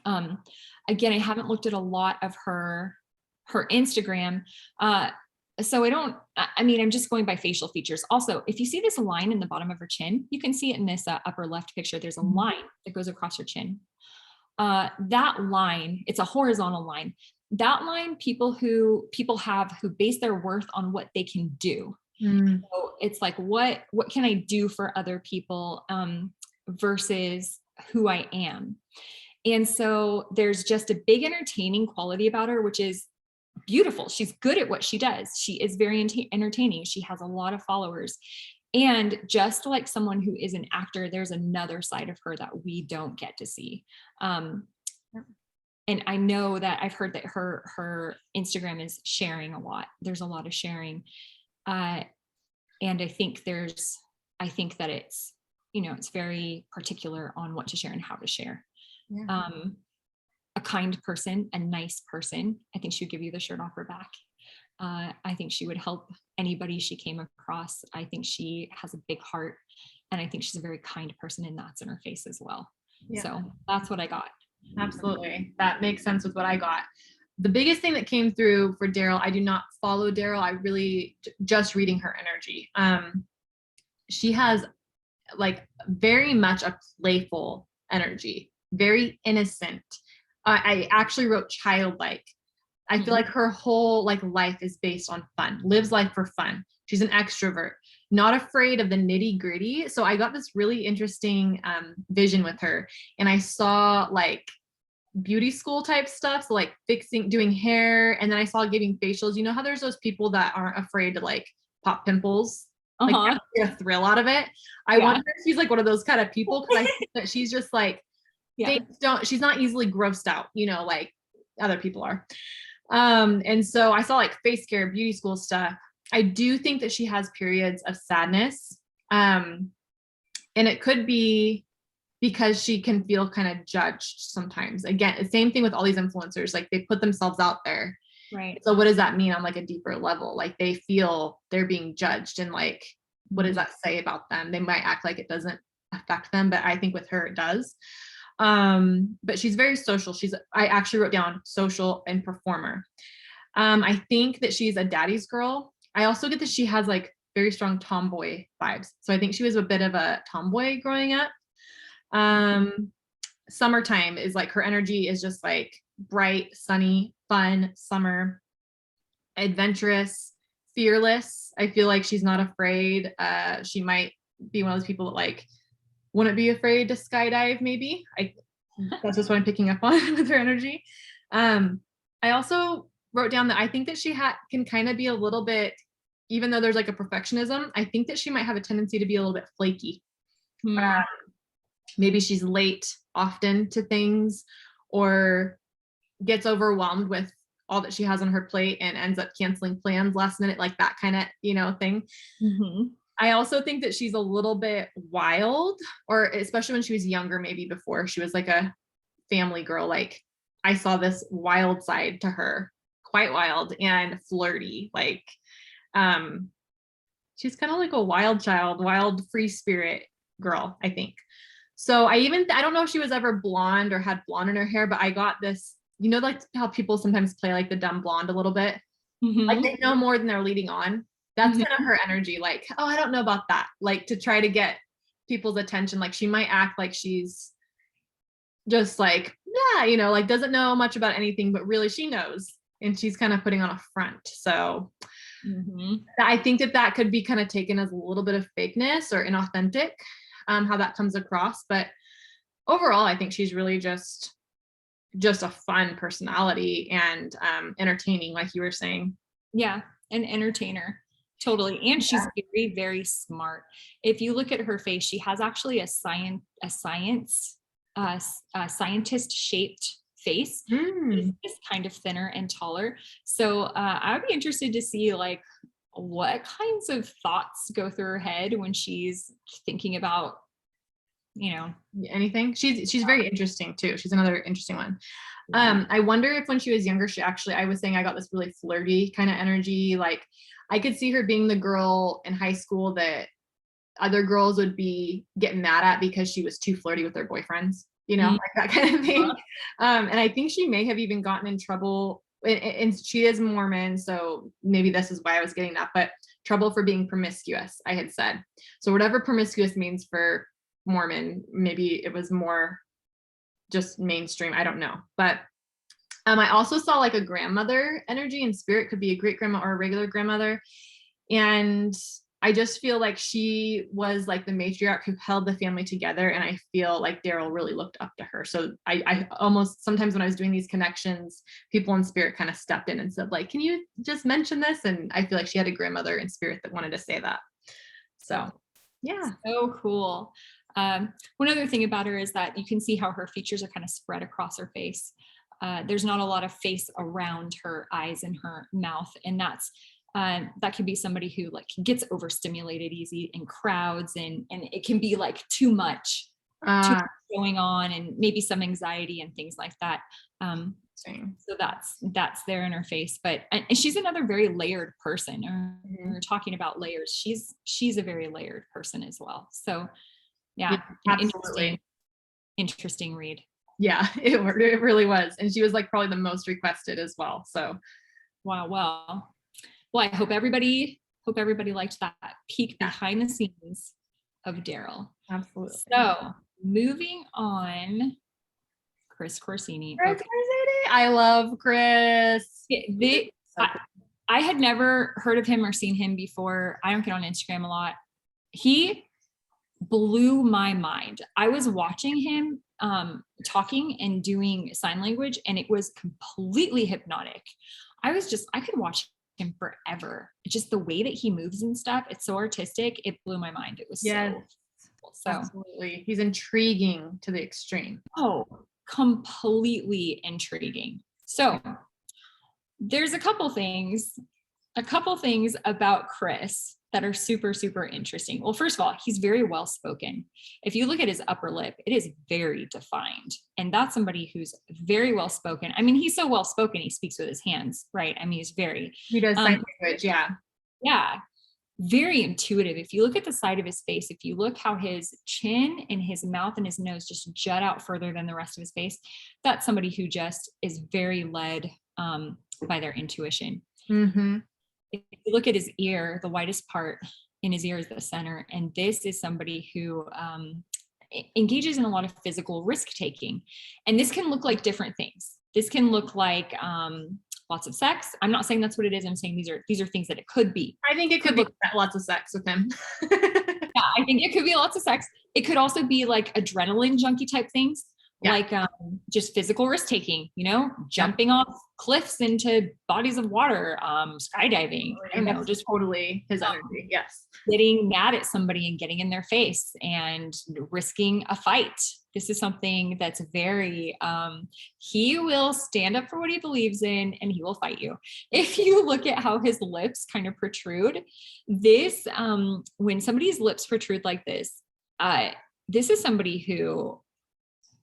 Again, I haven't looked at a lot of her Instagram. So I'm just going by facial features. Also, if you see this line in the bottom of her chin, you can see it in this upper left picture. There's a line that goes across her chin. That line, it's a horizontal line. That line, people have who base their worth on what they can do. So it's like, what can I do for other people versus who I am? And so there's just a big entertaining quality about her, which is beautiful. She's good at what she does. She is very entertaining. She has a lot of followers. And just like someone who is an actor, there's another side of her that we don't get to see. And I know that I've heard that her Instagram is sharing a lot. There's a lot of sharing. And I think that it's, it's very particular on what to share and how to share. Yeah. A kind person, a nice person. I think she would give you the shirt off her back. I think she would help anybody she came across. I think she has a big heart, and I think she's a very kind person, and that's in her face as well. Yeah. So that's what I got. Absolutely. That makes sense with what I got. The biggest thing that came through for Daryl, I do not follow Daryl. I really just reading her energy. She has like very much a playful energy, very innocent. I actually wrote childlike. I feel like her whole life is based on fun, lives life for fun. She's an extrovert, not afraid of the nitty gritty. So I got this really interesting vision with her, and I saw beauty school type stuff. So doing hair. And then I saw giving facials. You know how there's those people that aren't afraid to pop pimples? Get a thrill out of it. I wonder if she's one of those kind of people, because I think that she's just she's not easily grossed out, like other people are. And so I saw face care, beauty school stuff. I do think that she has periods of sadness. And it could be because she can feel kind of judged sometimes. Again, the same thing with all these influencers, they put themselves out there. Right. So what does that mean on like a deeper level? Like they feel they're being judged, and like, what does that say about them? They might act like it doesn't affect them, but I think with her it does. But she's very social. I actually wrote down social and performer. I think that she's a daddy's girl. I also get that she has like very strong tomboy vibes. So I think she was a bit of a tomboy growing up. Summertime is like, her energy is just like bright, sunny, fun, summer, adventurous, fearless. I feel like she's not afraid. She might be one of those people that like wouldn't be afraid to skydive, maybe. That's just what I'm picking up on with her energy. I also wrote down that I think that she can kind of be a little bit, even though there's like a perfectionism, I think that she might have a tendency to be a little bit flaky. Maybe she's late often to things, or gets overwhelmed with all that she has on her plate and ends up canceling plans last minute, like that kind of, thing. I also think that she's a little bit wild, or especially when she was younger, maybe before she was like a family girl. Like I saw this wild side to her, quite wild and flirty. Like she's kind of like a wild child, wild free spirit girl, I think. So I don't know if she was ever blonde or had blonde in her hair, but I got this, like how people sometimes play like the dumb blonde a little bit. Like they know more than they're leading on. That's kind of her energy. Like, oh, I don't know about that. Like to try to get people's attention. Like she might act like she's just like, yeah, like doesn't know much about anything, but really she knows. And she's kind of putting on a front. So I think that could be kind of taken as a little bit of fakeness or inauthentic, how that comes across. But overall, I think she's really just a fun personality and entertaining, like you were saying. Yeah, an entertainer. Totally. And she's very, very smart. If you look at her face, she has actually a scientist shaped face. It's kind of thinner and taller. So I would be interested to see like what kinds of thoughts go through her head when she's thinking about, anything. She's very interesting too. She's another interesting one. I wonder if when she was younger, I was saying I got this really flirty kind of energy. Like I could see her being the girl in high school that other girls would be getting mad at because she was too flirty with their boyfriends, like that kind of thing. And I think she may have even gotten in trouble, and she is Mormon, so maybe this is why I was getting that, but trouble for being promiscuous, I had said. So whatever promiscuous means for Mormon, maybe it was more just mainstream, I don't know. But I also saw like a grandmother energy and spirit, could be a great grandma or a regular grandmother. And I just feel like she was like the matriarch who held the family together. And I feel like Daryl really looked up to her. So I almost, sometimes when I was doing these connections, people in spirit kind of stepped in and said like, can you just mention this? And I feel like she had a grandmother in spirit that wanted to say that. So yeah. So cool. One other thing about her is that you can see how her features are kind of spread across her face. There's not a lot of face around her eyes and her mouth. And that could be somebody who like gets overstimulated easy in crowds, and it can be like too much going on, and maybe some anxiety and things like that. So that's there in her face. But and she's another very layered person. We're talking about layers. She's a very layered person as well. So yeah, absolutely. Interesting read. Yeah, it really was. And she was like probably the most requested as well. So wow. Well, I hope everybody liked that peek behind the scenes of Daryl. Absolutely. So moving on, Chris Corsini. I love Chris. I had never heard of him or seen him before. I don't get on Instagram a lot. He blew my mind. I was watching him talking and doing sign language, and it was completely hypnotic. I could watch him forever. Just the way that he moves and stuff, it's so artistic. It blew my mind. It was so absolutely. He's intriguing to the extreme. Oh, completely intriguing. So there's a couple things about Chris that are super, super interesting. Well, first of all, he's very well spoken. If you look at his upper lip, it is very defined. And that's somebody who's very well spoken. I mean, he's so well spoken, he speaks with his hands, right? I mean, he's very, He does sign language, yeah. yeah, very intuitive. If you look at the side of his face, if you look how his chin and his mouth and his nose just jut out further than the rest of his face, that's somebody who just is very led by their intuition. Mm-hmm. If you look at his ear, the widest part in his ear is the center. And this is somebody who engages in a lot of physical risk taking. And this can look like different things. This can look like lots of sex. I'm not saying that's what it is. I'm saying these are things that it could be. I think it could be lots of sex with him. Yeah, I think it could be lots of sex. It could also be like adrenaline junkie type things. Yeah. Like just physical risk taking, jumping off cliffs into bodies of water, skydiving. I don't know, just totally his energy. Yes. Getting mad at somebody and getting in their face and risking a fight. This is something that's very, he will stand up for what he believes in and he will fight you. If you look at how his lips kind of protrude, this, when somebody's lips protrude like this is somebody who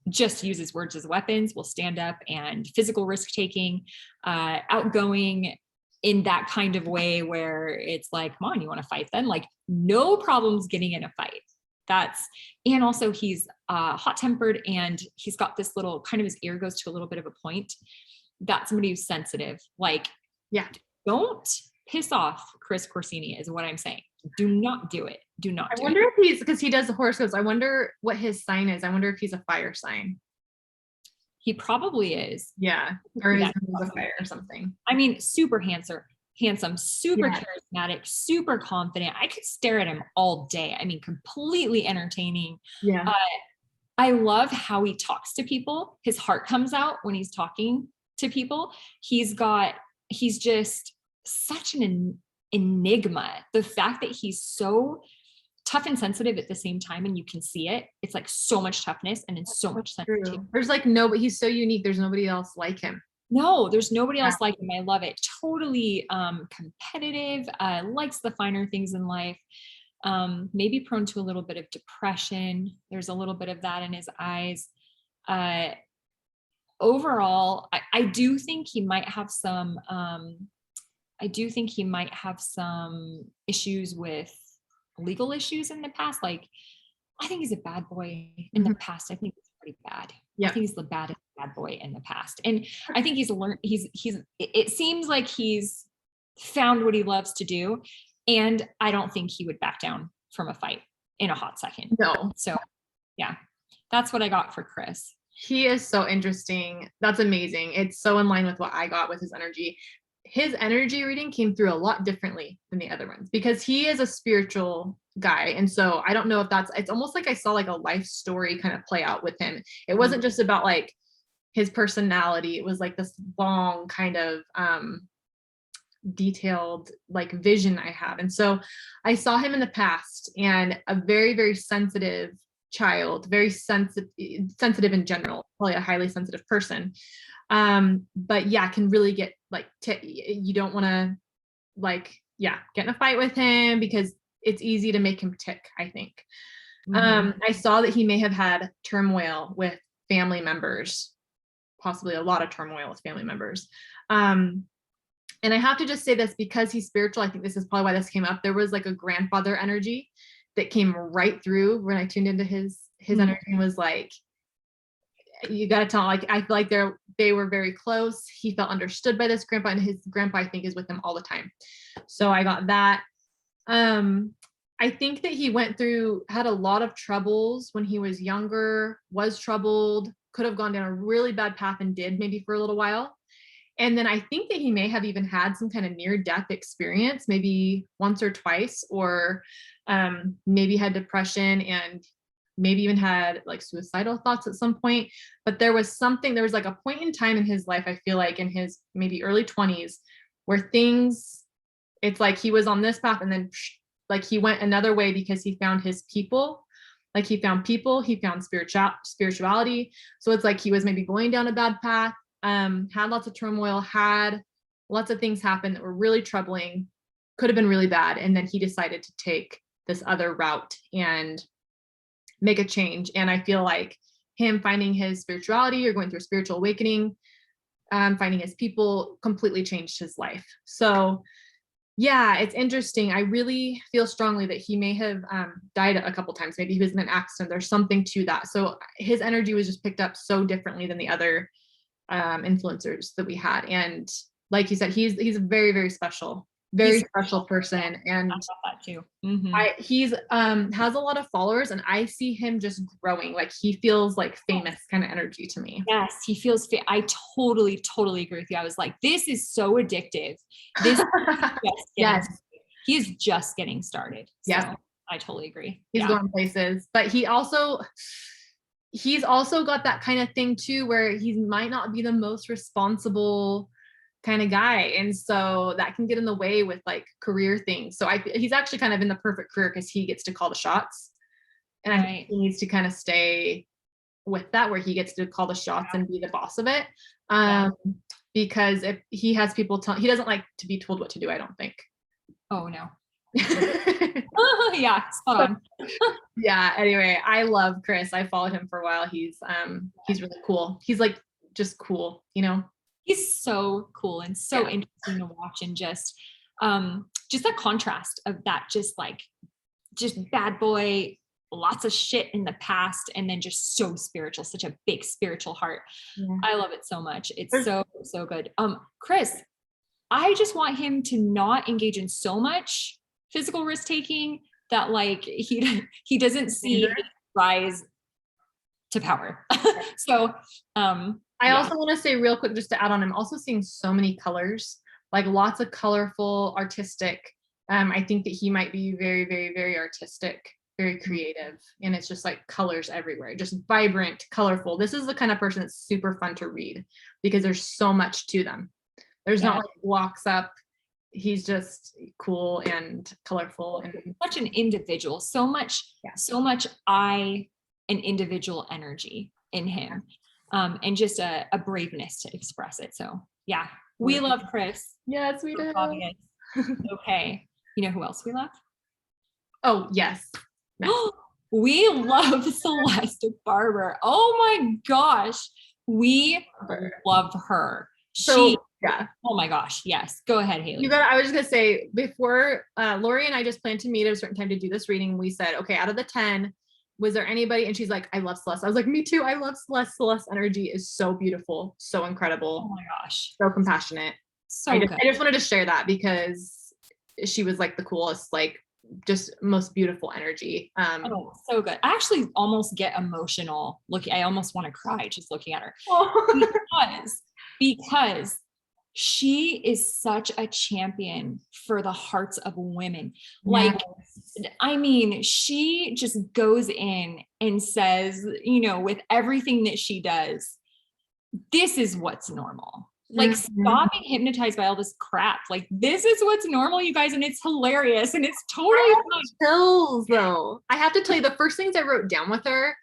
just uses words as weapons, will stand up and physical risk taking, outgoing in that kind of way where it's like, come on, you want to fight then? Like no problems getting in a fight. And also he's hot tempered and he's got this little kind of his ear goes to a little bit of a point. That's somebody who's sensitive. Like, yeah, don't piss off Chris Corsini is what I'm saying. Do not do it. Do not do it. I wonder if because he does the horoscopes. I wonder what his sign is. I wonder if he's a fire sign. He probably is. Yeah. Or he's a fire or something. I mean, super handsome, super charismatic, super confident. I could stare at him all day. I mean, completely entertaining. Yeah. I love how he talks to people. His heart comes out when he's talking to people. He's just such an enigma. The fact that he's so tough and sensitive at the same time, and you can see it. It's like so much toughness and it's so much sensitivity. There's like but he's so unique. There's nobody else like him. No, there's nobody else like him. I love it. Totally competitive, likes the finer things in life, maybe prone to a little bit of depression. There's a little bit of that in his eyes. Overall, I do think he might have some, issues with legal issues in the past. Like, I think he's a bad boy in the past. I think it's pretty bad. Yeah. I think he's the baddest bad boy in the past. And I think it seems like he's found what he loves to do. And I don't think he would back down from a fight in a hot second. No. So yeah, that's what I got for Chris. He is so interesting. That's amazing. It's so in line with what I got with his energy. His energy reading came through a lot differently than the other ones because he is a spiritual guy. And so I don't know if it's almost like I saw like a life story kind of play out with him. It wasn't just about like his personality. It was like this long kind of detailed like vision I had. And so I saw him in the past and a very, very sensitive child, very sensitive in general, probably a highly sensitive person. But yeah, can really get like, you don't want to like, get in a fight with him because it's easy to make him tick, I think. I saw that he may have had turmoil with family members, possibly a lot of turmoil with family members. And I have to just say this because he's spiritual. I think this is probably why this came up. There was like a grandfather energy that came right through when I tuned into his energy and was like, you got to tell, like, I feel like they were very close. He felt understood by this grandpa, and his grandpa, I think, is with him all the time. So I got that. I think that he had a lot of troubles when he was younger, was troubled, could have gone down a really bad path and did maybe for a little while. And then I think that he may have even had some kind of near-death experience, maybe once or twice, or maybe had depression and maybe even had like suicidal thoughts at some point. But there was like a point in time in his life, I feel like in his maybe early 20s, where it's like he was on this path and then like he went another way because he found his people. Like he found spirituality. So it's like he was maybe going down a bad path, had lots of turmoil, had lots of things happen that were really troubling. could have been really bad. And then he decided to take this other route and make a change. And I feel like him finding his spirituality or going through a spiritual awakening, finding his people completely changed his life. So yeah, it's interesting. I really feel strongly that he may have died a couple times. Maybe he was in an accident. There's something to that. So his energy was just picked up so differently than the other influencers that we had. And like you said, he's a very, very special, very special person. And I love that too. Mm-hmm. he's has a lot of followers, and I see him just growing. Like he feels like famous kind of energy to me. Yes, he feels I totally agree with you. I was like, this is so addictive. This is just Yes. he is just getting started. So Yeah, I totally agree. He's going places, but he's also got that kind of thing too, where he might not be the most responsible kind of guy. And so that can get in the way with like career things. So he's actually kind of in the perfect career because he gets to call the shots. And I think he needs to kind of stay with that, where he gets to call the shots and be the boss of it. Because if he has people he doesn't like to be told what to do, I don't think. Oh no. Yeah, spot on. Yeah, anyway, I love Chris. I followed him for a while. He's really cool. He's like just cool, you know. He's so cool and so interesting to watch, and just that contrast of that, just bad boy, lots of shit in the past, and then just so spiritual, such a big spiritual heart. I love it so much. It's so good. Chris, I just want him to not engage in so much physical risk taking that like he doesn't see rise to power. So I also want to say real quick, just to add on, I'm also seeing so many colors, like lots of colorful, artistic. I think that he might be very, very, very artistic, very creative. And it's just like colors everywhere, just vibrant, colorful. This is the kind of person that's super fun to read because there's so much to them. There's not like walks up. He's just cool and colorful and such an individual, so much an individual energy in him. And just a braveness to express it. So yeah, we love Chris. Yes, we do. Okay. You know who else we love? Oh, yes. We love Celeste Barber. Oh my gosh. We love her. Oh my gosh. Yes. Go ahead, Haylie. I was just going to say, before Lori and I just planned to meet at a certain time to do this reading, we said, okay, out of the 10, was there anybody? And she's like, I love Celeste. I was like, me too. I love Celeste. Celeste's energy is so beautiful, so incredible. Oh my gosh. So compassionate. I just wanted to share that because she was like the coolest, like just most beautiful energy. So good. I actually almost get emotional I almost want to cry just looking at her. Because she is such a champion for the hearts of women. Like, I mean, she just goes in and says, you know, with everything that she does, this is what's normal. Like, stop being hypnotized by all this crap. Like, this is what's normal, you guys, and it's hilarious, and it's totally chills, though. I have to tell you, the first things I wrote down with her,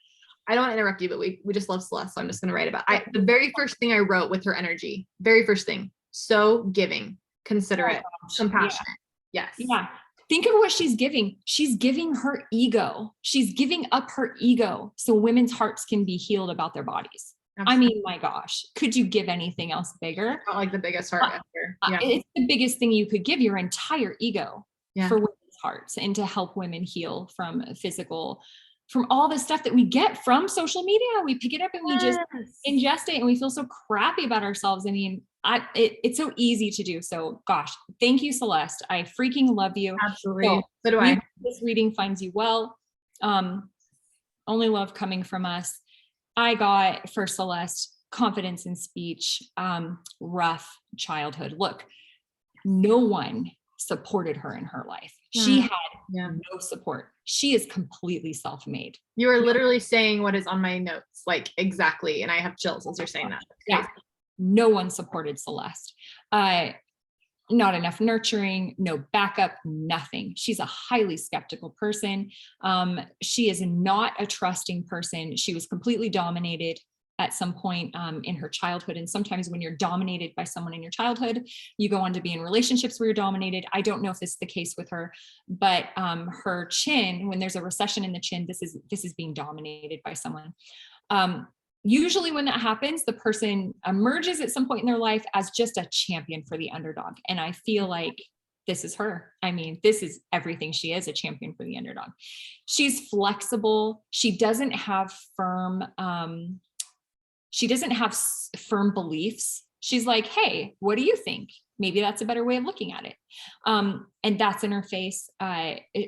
I don't want to interrupt you, but we just love Celeste, so I'm just going to write about it. The very first thing I wrote with her energy, very first thing, so giving, considerate, compassionate. Yes. Yeah. Think of what she's giving. She's giving her ego. She's giving up her ego so women's hearts can be healed about their bodies. Absolutely. I mean, my gosh, could you give anything else bigger? Not like the biggest heart ever. Yeah. It's the biggest thing you could give, your entire ego for women's hearts, and to help women heal from all the stuff that we get from social media. We pick it up and we just ingest it, and we feel so crappy about ourselves. I mean, it's so easy to do. So gosh, thank you, Celeste. I freaking love you. Absolutely. So do I. This reading finds you well. Only love coming from us. I got for Celeste confidence in speech, rough childhood. Look, no one supported her in her life. She had no support. She is completely self-made. You are literally saying what is on my notes, like exactly. And I have chills as you're saying that. Yeah. No one supported Celeste. Not enough nurturing, no backup, nothing. She's a highly skeptical person. She is not a trusting person. She was completely dominated at some point in her childhood. And sometimes when you're dominated by someone in your childhood, you go on to be in relationships where you're dominated. I don't know if this is the case with her, but her chin, when there's a recession in the chin, this is being dominated by someone. Usually when that happens, the person emerges at some point in their life as just a champion for the underdog. And I feel like this is her. I mean, this is everything she is, a champion for the underdog. She's flexible. She doesn't have firm beliefs. She's like, hey, what do you think? Maybe that's a better way of looking at it. And that's in her face.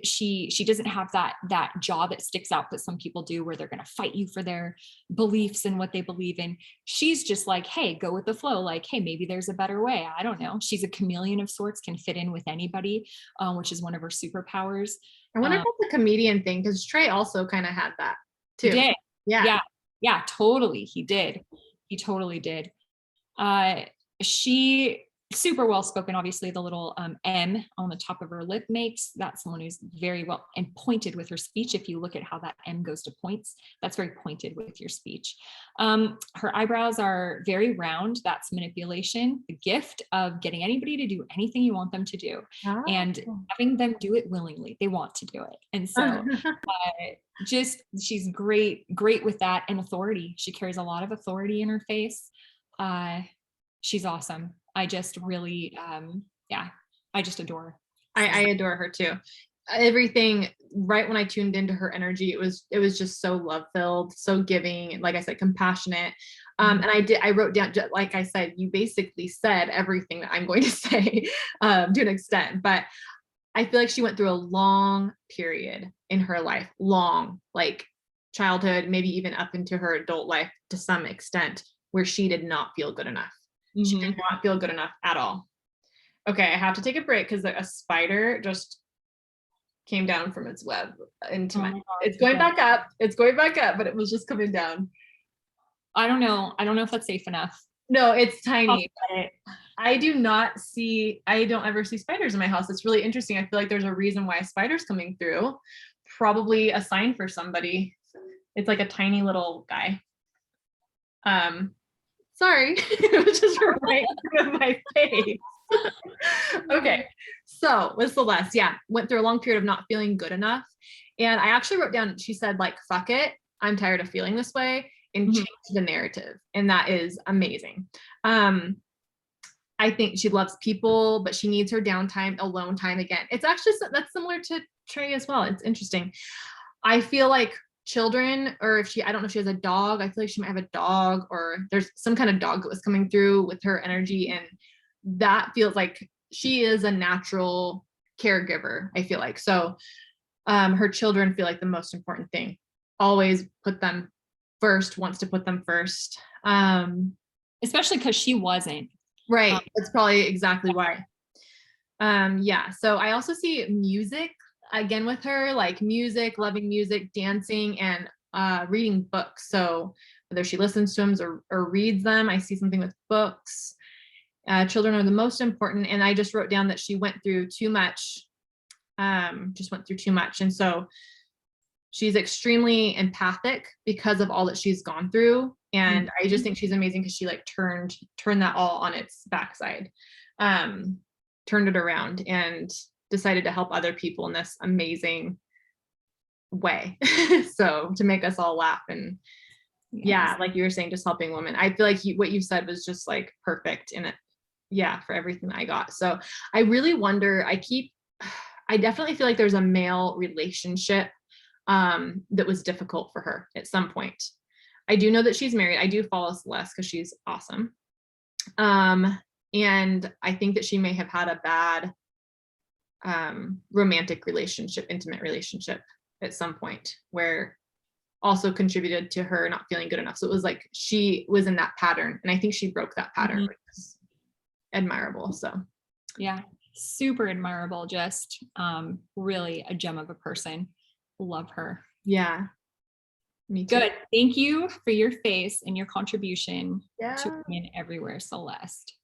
She doesn't have that jaw that sticks out that some people do, where they're going to fight you for their beliefs and what they believe in. She's just like, hey, go with the flow. Like, hey, maybe there's a better way. I don't know. She's a chameleon of sorts, can fit in with anybody, which is one of her superpowers. I wonder if that's a comedian thing, because Trey also kind of had that too. He did. Yeah. Yeah, totally. He totally did. She super well spoken. Obviously, the little M on the top of her lip makes that someone who's very well and pointed with her speech. If you look at how that M goes to points, that's very pointed with your speech. Her eyebrows are very round. That's manipulation, the gift of getting anybody to do anything you want them to do, and having them do it willingly. They want to do it. And so she's great with that, and authority. She carries a lot of authority in her face. She's awesome. I just really, I just adore her. I adore her too. Everything, right when I tuned into her energy, it was just so love-filled, so giving, like I said, compassionate. And I wrote down, just like I said, you basically said everything that I'm going to say to an extent, but I feel like she went through a long period in her life, like childhood, maybe even up into her adult life to some extent, where she did not feel good enough. She did not feel good enough at all. Okay, I have to take a break because a spider just came down from its web into my. It's going back up. It's going back up, but it was just coming down. I don't know if that's safe enough. No, it's tiny. I don't ever see spiders in my house. It's really interesting. I feel like there's a reason why a spider's coming through. Probably a sign for somebody. It's like a tiny little guy. Sorry, it was just right in my face. Okay, so what's the last? Yeah, went through a long period of not feeling good enough. And I actually wrote down, she said, like, fuck it, I'm tired of feeling this way, and change the narrative. And that is amazing. I think she loves people, but she needs her downtime, alone time again. It's actually, that's similar to Trey as well. It's interesting. I feel like children, or I don't know if she has a dog, I feel like she might have a dog, or there's some kind of dog that was coming through with her energy, and that feels like she is a natural caregiver, I feel like. So her children feel like the most important thing, always put them first, wants to put them first, especially because she wasn't. Right, that's probably exactly why. Yeah, so I also see music again with her, like music, loving music, dancing, and reading books. So whether she listens to them or reads them, I see something with books. Children are the most important. And I just wrote down that she went through too much, And so she's extremely empathic because of all that she's gone through. And I just think she's amazing because she like turned that all on its backside, turned it around and decided to help other people in this amazing way. So to make us all laugh, and yeah, like you were saying, just helping women. I feel like what you said was just like perfect in it. Yeah, for everything I got. So I really wonder, I definitely feel like there's a male relationship that was difficult for her at some point. I do know that she's married. I do follow Celeste because she's awesome. And I think that she may have had a bad romantic relationship, intimate relationship at some point, where also contributed to her not feeling good enough. So it was like she was in that pattern, and I think she broke that pattern, which is admirable. So yeah, super admirable. Just really a gem of a person. Love her. Yeah, me too. Good. Thank you for your face and your contribution to women everywhere, Celeste.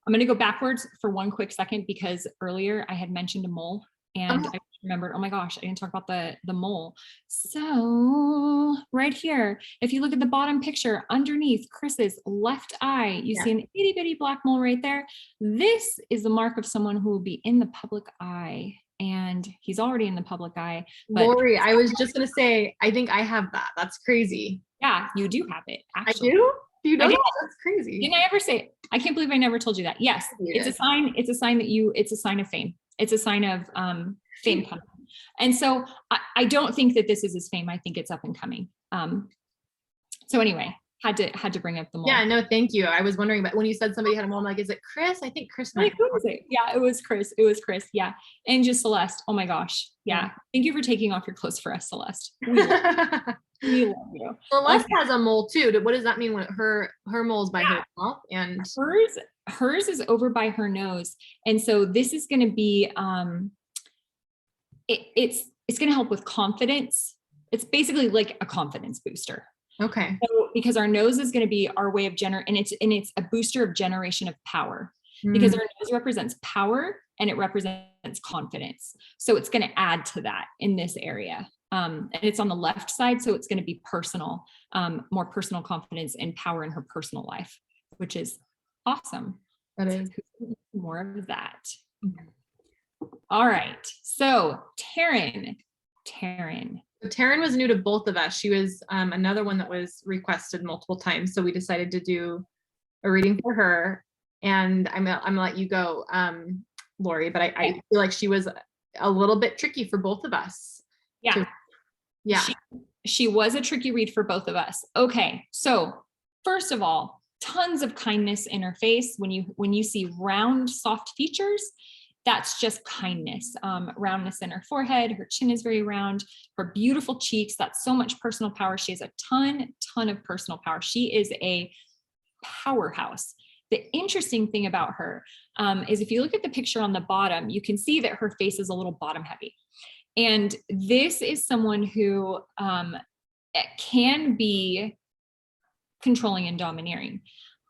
I'm going to go backwards for one quick second because earlier I had mentioned a mole And I remembered, oh my gosh, I didn't talk about the mole. So right here, if you look at the bottom picture underneath Chris's left eye, you see an itty bitty black mole right there. This is the mark of someone who will be in the public eye. And he's already in the public eye. But Lori, I was just going to say, I think I have that. That's crazy. yeah, you do have it. Actually. I do? Do you know that? That's crazy. Didn't I ever say it? I can't believe I never told you that. Yes, it's a sign. It's a sign that it's a sign of fame. It's a sign of fame coming. And so I don't think that this is his fame. I think it's up and coming. So anyway, had to bring up the mole. Yeah, no, thank you. I was wondering, but when you said somebody had a mole, I'm like, is it Chris? I think Chris. Like, who was it? Yeah, it was Chris. It was Chris. Yeah. And just Celeste. Oh my gosh. Yeah. Thank you for taking off your clothes for us, Celeste. We love you. Celeste has a mole too. What does that mean when her mole's by her mouth? And hers is over by her nose. And so this is going to be, it's going to help with confidence. It's basically like a confidence booster. Okay. So, because our nose is going to be our way of and it's a booster of generation of power, because our nose represents power and it represents confidence. So it's going to add to that in this area. And it's on the left side. So it's going to be personal, more personal confidence and power in her personal life, which is awesome. That is more of that. All right. So Taryn. Taryn was new to both of us. She was another one that was requested multiple times. So we decided to do a reading for her. And I'm gonna let you go, Lori, but I feel like she was a little bit tricky for both of us. Yeah. She was a tricky read for both of us. Okay. So first of all, tons of kindness in her face. When you see round, soft features, that's just kindness. Roundness in her forehead, her chin is very round, her beautiful cheeks, that's so much personal power. She has a ton of personal power. She is a powerhouse. The interesting thing about her is if you look at the picture on the bottom, you can see that her face is a little bottom heavy. And this is someone who can be controlling and domineering,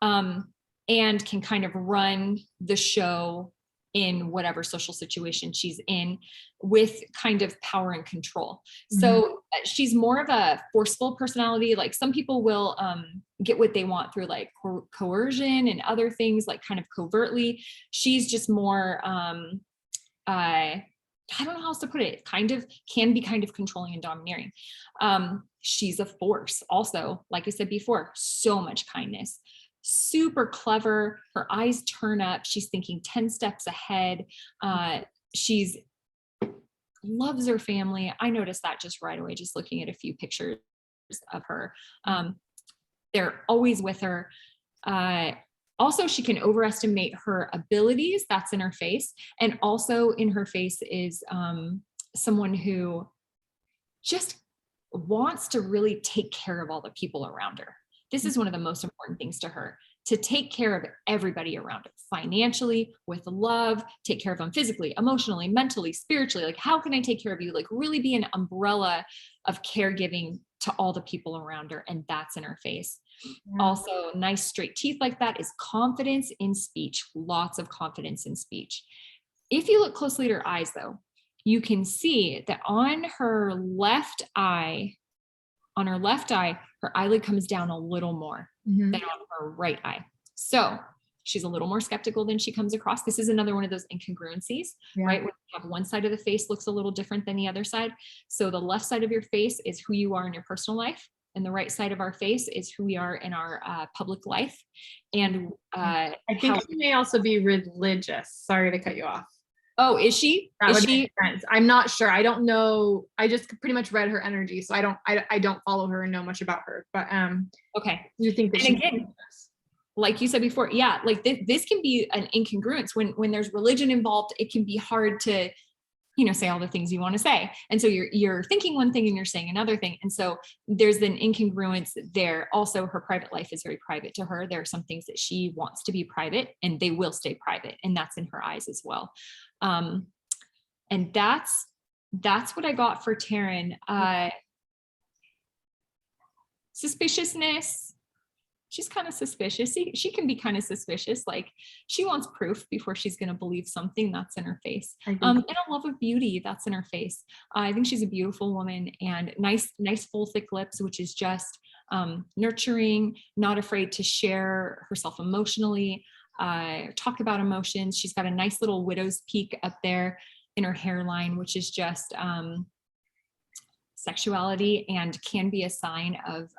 and can kind of run the show in whatever social situation she's in with kind of power and control. So she's more of a forceful personality. Like some people will get what they want through like coercion and other things, like kind of covertly. She's just more, I don't know how else to put it, can be kind of controlling and domineering. She's a force also, like I said before, so much kindness. Super clever. Her eyes turn up. She's thinking 10 steps ahead. She's loves her family. I noticed that just right away, just looking at a few pictures of her. They're always with her. Also, she can overestimate her abilities. That's in her face. And also in her face is someone who just wants to really take care of all the people around her. This is one of the most important things to her, to take care of everybody around her, financially, with love, take care of them physically, emotionally, mentally, spiritually. Like, how can I take care of you? Like, really be an umbrella of caregiving to all the people around her. And that's in her face. Also, nice straight teeth like that is confidence in speech, lots of confidence in speech. If you look closely at her eyes, though, you can see that on her left eye, her eyelid comes down a little more than on her right eye. So she's a little more skeptical than she comes across. This is another one of those incongruencies, right? When you have one side of the face looks a little different than the other side. So the left side of your face is who you are in your personal life, and the right side of our face is who we are in our public life. And I think she may also be religious. Sorry to cut you off. Oh, is she? I'm not sure. I don't know. I just pretty much read her energy, so I don't follow her and know much about her. But okay. You think that? And again, like you said before, yeah, like this can be an incongruence when there's religion involved. It can be hard to, say all the things you want to say, and so you're thinking one thing and you're saying another thing, and so there's an incongruence there. Also, her private life is very private to her. There are some things that she wants to be private, and they will stay private, and that's in her eyes as well. And that's what I got for Taryn. Suspiciousness, she's kind of suspicious. She can be kind of suspicious. Like she wants proof before she's going to believe something that's in her face. And a love of beauty that's in her face. I think she's a beautiful woman, and nice, full, thick lips, which is just nurturing, not afraid to share herself emotionally, talk about emotions. She's got a nice little widow's peak up there in her hairline, which is just sexuality and can be a sign of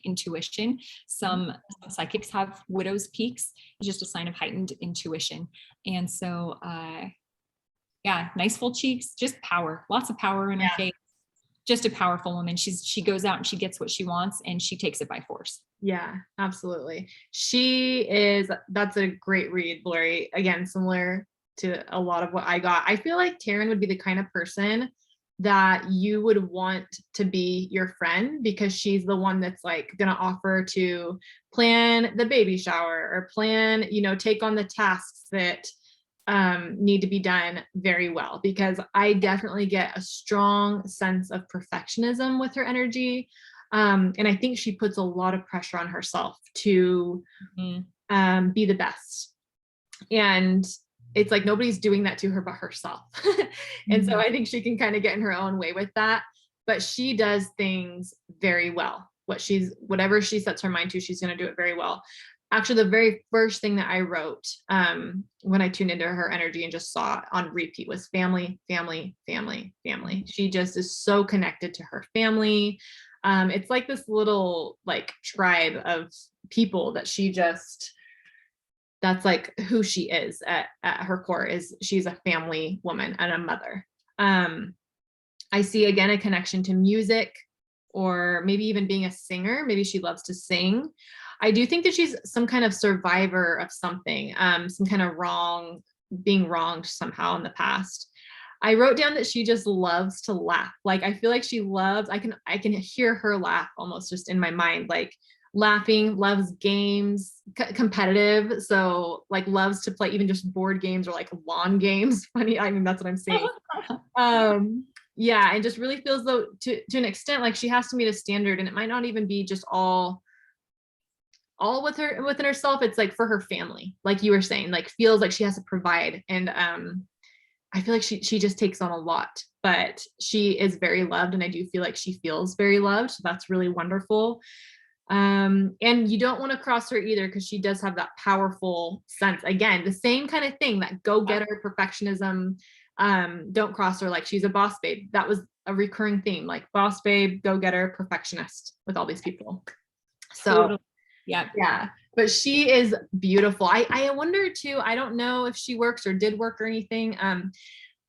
intuition. Some psychics have widow's peaks. It's just a sign of heightened intuition. And so, yeah, nice full cheeks, just power, lots of power in her face. Just a powerful woman. She goes out and she gets what she wants, and she takes it by force. Yeah, absolutely. That's a great read, Lori. Again, similar to a lot of what I got. I feel like Taryn would be the kind of person that you would want to be your friend, because she's the one that's like going to offer to plan the baby shower or plan, take on the tasks that need to be done very well, because I definitely get a strong sense of perfectionism with her energy. And I think she puts a lot of pressure on herself to be the best. And it's like nobody's doing that to her but herself. And so I think she can kind of get in her own way with that, but she does things very well. Whatever she sets her mind to, she's going to do it very well. Actually, the very first thing that I wrote when I tuned into her energy and just saw it on repeat was family, family, family, family. She just is so connected to her family. It's like this little like tribe of people that that's like who she is at her core. Is she's a family woman and a mother. I see again a connection to music, or maybe even being a singer. Maybe she loves to sing. I do think that she's some kind of survivor of something, some kind of being wronged somehow in the past. I wrote down that she just loves to laugh. Like, I feel like she loves, I can hear her laugh almost just in my mind, like laughing, loves games, competitive. So like loves to play even just board games or like lawn games. Funny. I mean, that's what I'm saying. Yeah. And just really feels though to an extent, like she has to meet a standard, and it might not even be just all within herself. It's like for her family, like you were saying, like feels like she has to provide. And I feel like she just takes on a lot, but she is very loved, and I do feel like she feels very loved. So that's really wonderful. And you don't want to cross her either, because she does have that powerful sense. Again, the same kind of thing, that go-getter perfectionism. Don't cross her. Like, she's a boss babe. That was a recurring theme, like boss babe, go-getter, perfectionist with all these people. So totally. Yeah, but she is beautiful. I wonder too, I don't know if she works or did work or anything,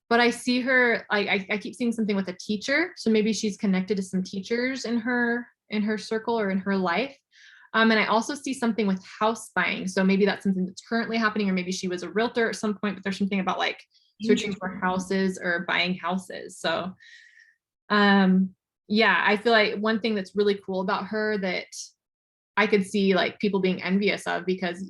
but I see her, like I keep seeing something with a teacher, so maybe she's connected to some teachers in her circle or in her life. And I also see something with house buying, so maybe that's something that's currently happening, or maybe she was a realtor at some point, but there's something about like searching for houses or buying houses. So yeah, I feel like one thing that's really cool about her that I could see like people being envious of, because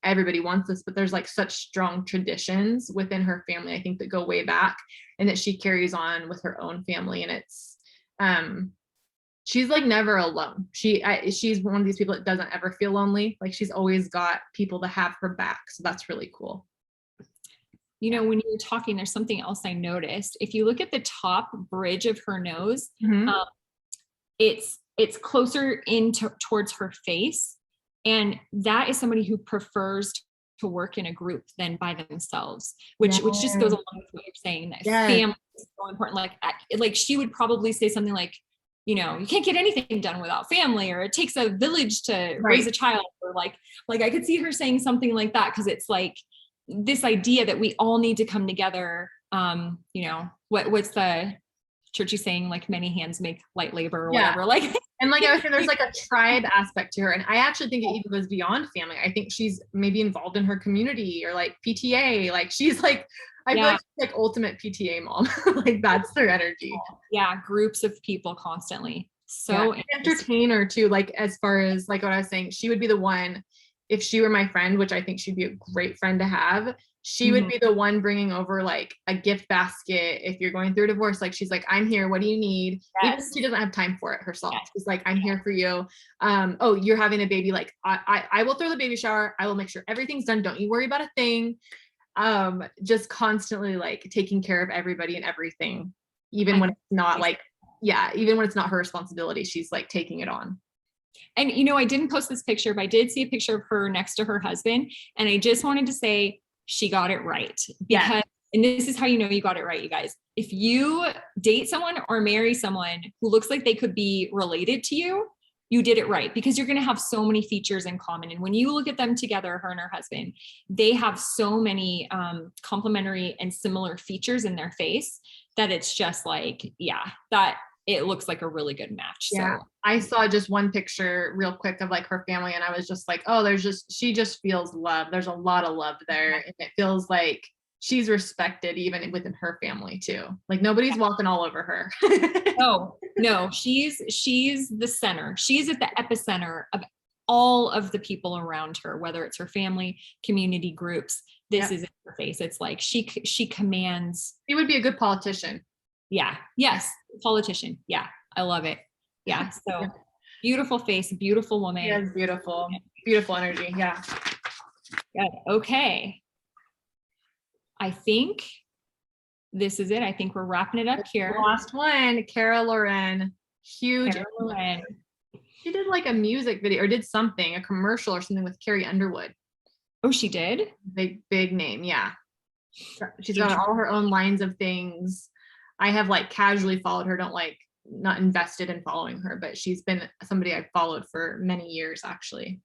everybody wants this, but there's like such strong traditions within her family, I think, that go way back, and that she carries on with her own family. And it's, she's like never alone. She's one of these people that doesn't ever feel lonely. Like, she's always got people to have her back. So that's really cool. When you were talking, there's something else I noticed. If you look at the top bridge of her nose, it's closer towards her face. And that is somebody who prefers to work in a group than by themselves, which just goes along with what you're saying, that family is so important. Like she would probably say something like, you can't get anything done without family, or it takes a village to raise a child, or like I could see her saying something like that, because it's like this idea that we all need to come together. What's the churchy saying, like many hands make light labor, or whatever. Like, and like I was saying, there's like a tribe aspect to her, and I actually think it even goes beyond family. I think she's maybe involved in her community, or like PTA. Like, she's like, I feel like she's like ultimate PTA mom. Like, that's their energy. Yeah, groups of people constantly. So entertainer too. Like, as far as like what I was saying, she would be the one, if she were my friend, which I think she'd be a great friend to have, she would be the one bringing over like a gift basket if you're going through a divorce. Like she's like, I'm here, what do you need? Even if she doesn't have time for it herself. She's like, I'm here for you. Oh, you're having a baby, like I will throw the baby shower, I will make sure everything's done, don't you worry about a thing. Just constantly like taking care of everybody and everything, even when it's not like, even when it's not her responsibility, she's like taking it on. And, I didn't post this picture, but I did see a picture of her next to her husband. And I just wanted to say she got it right, because, and this is how you know you got it right, you guys. If you date someone or marry someone who looks like they could be related to you, you did it right, because you're going to have so many features in common. And when you look at them together, her and her husband, they have so many complementary and similar features in their face that it's just like, that it looks like a really good match. Yeah. So I saw just one picture real quick of like her family, and I was just like, oh, she just feels love. There's a lot of love there. And it feels like she's respected even within her family too. Like nobody's walking all over her. No, she's the center. She's at the epicenter of all of the people around her, whether it's her family, community groups. This is in her face. It's like she commands. She would be a good politician. Yeah. Yes. Politician. Yeah. I love it. Yeah. So beautiful face, beautiful woman. Yeah, beautiful, beautiful energy. Yeah. Good. Okay. I think this is it. I think we're wrapping it up here. Last one, Daryl-Ann. Huge. Daryl-Ann. She did like a music video or did something, a commercial or something with Carrie Underwood. Oh, she did? Big name. Yeah. She's got all her own lines of things. I have like casually followed her, not invested in following her, but she's been somebody I've followed for many years actually.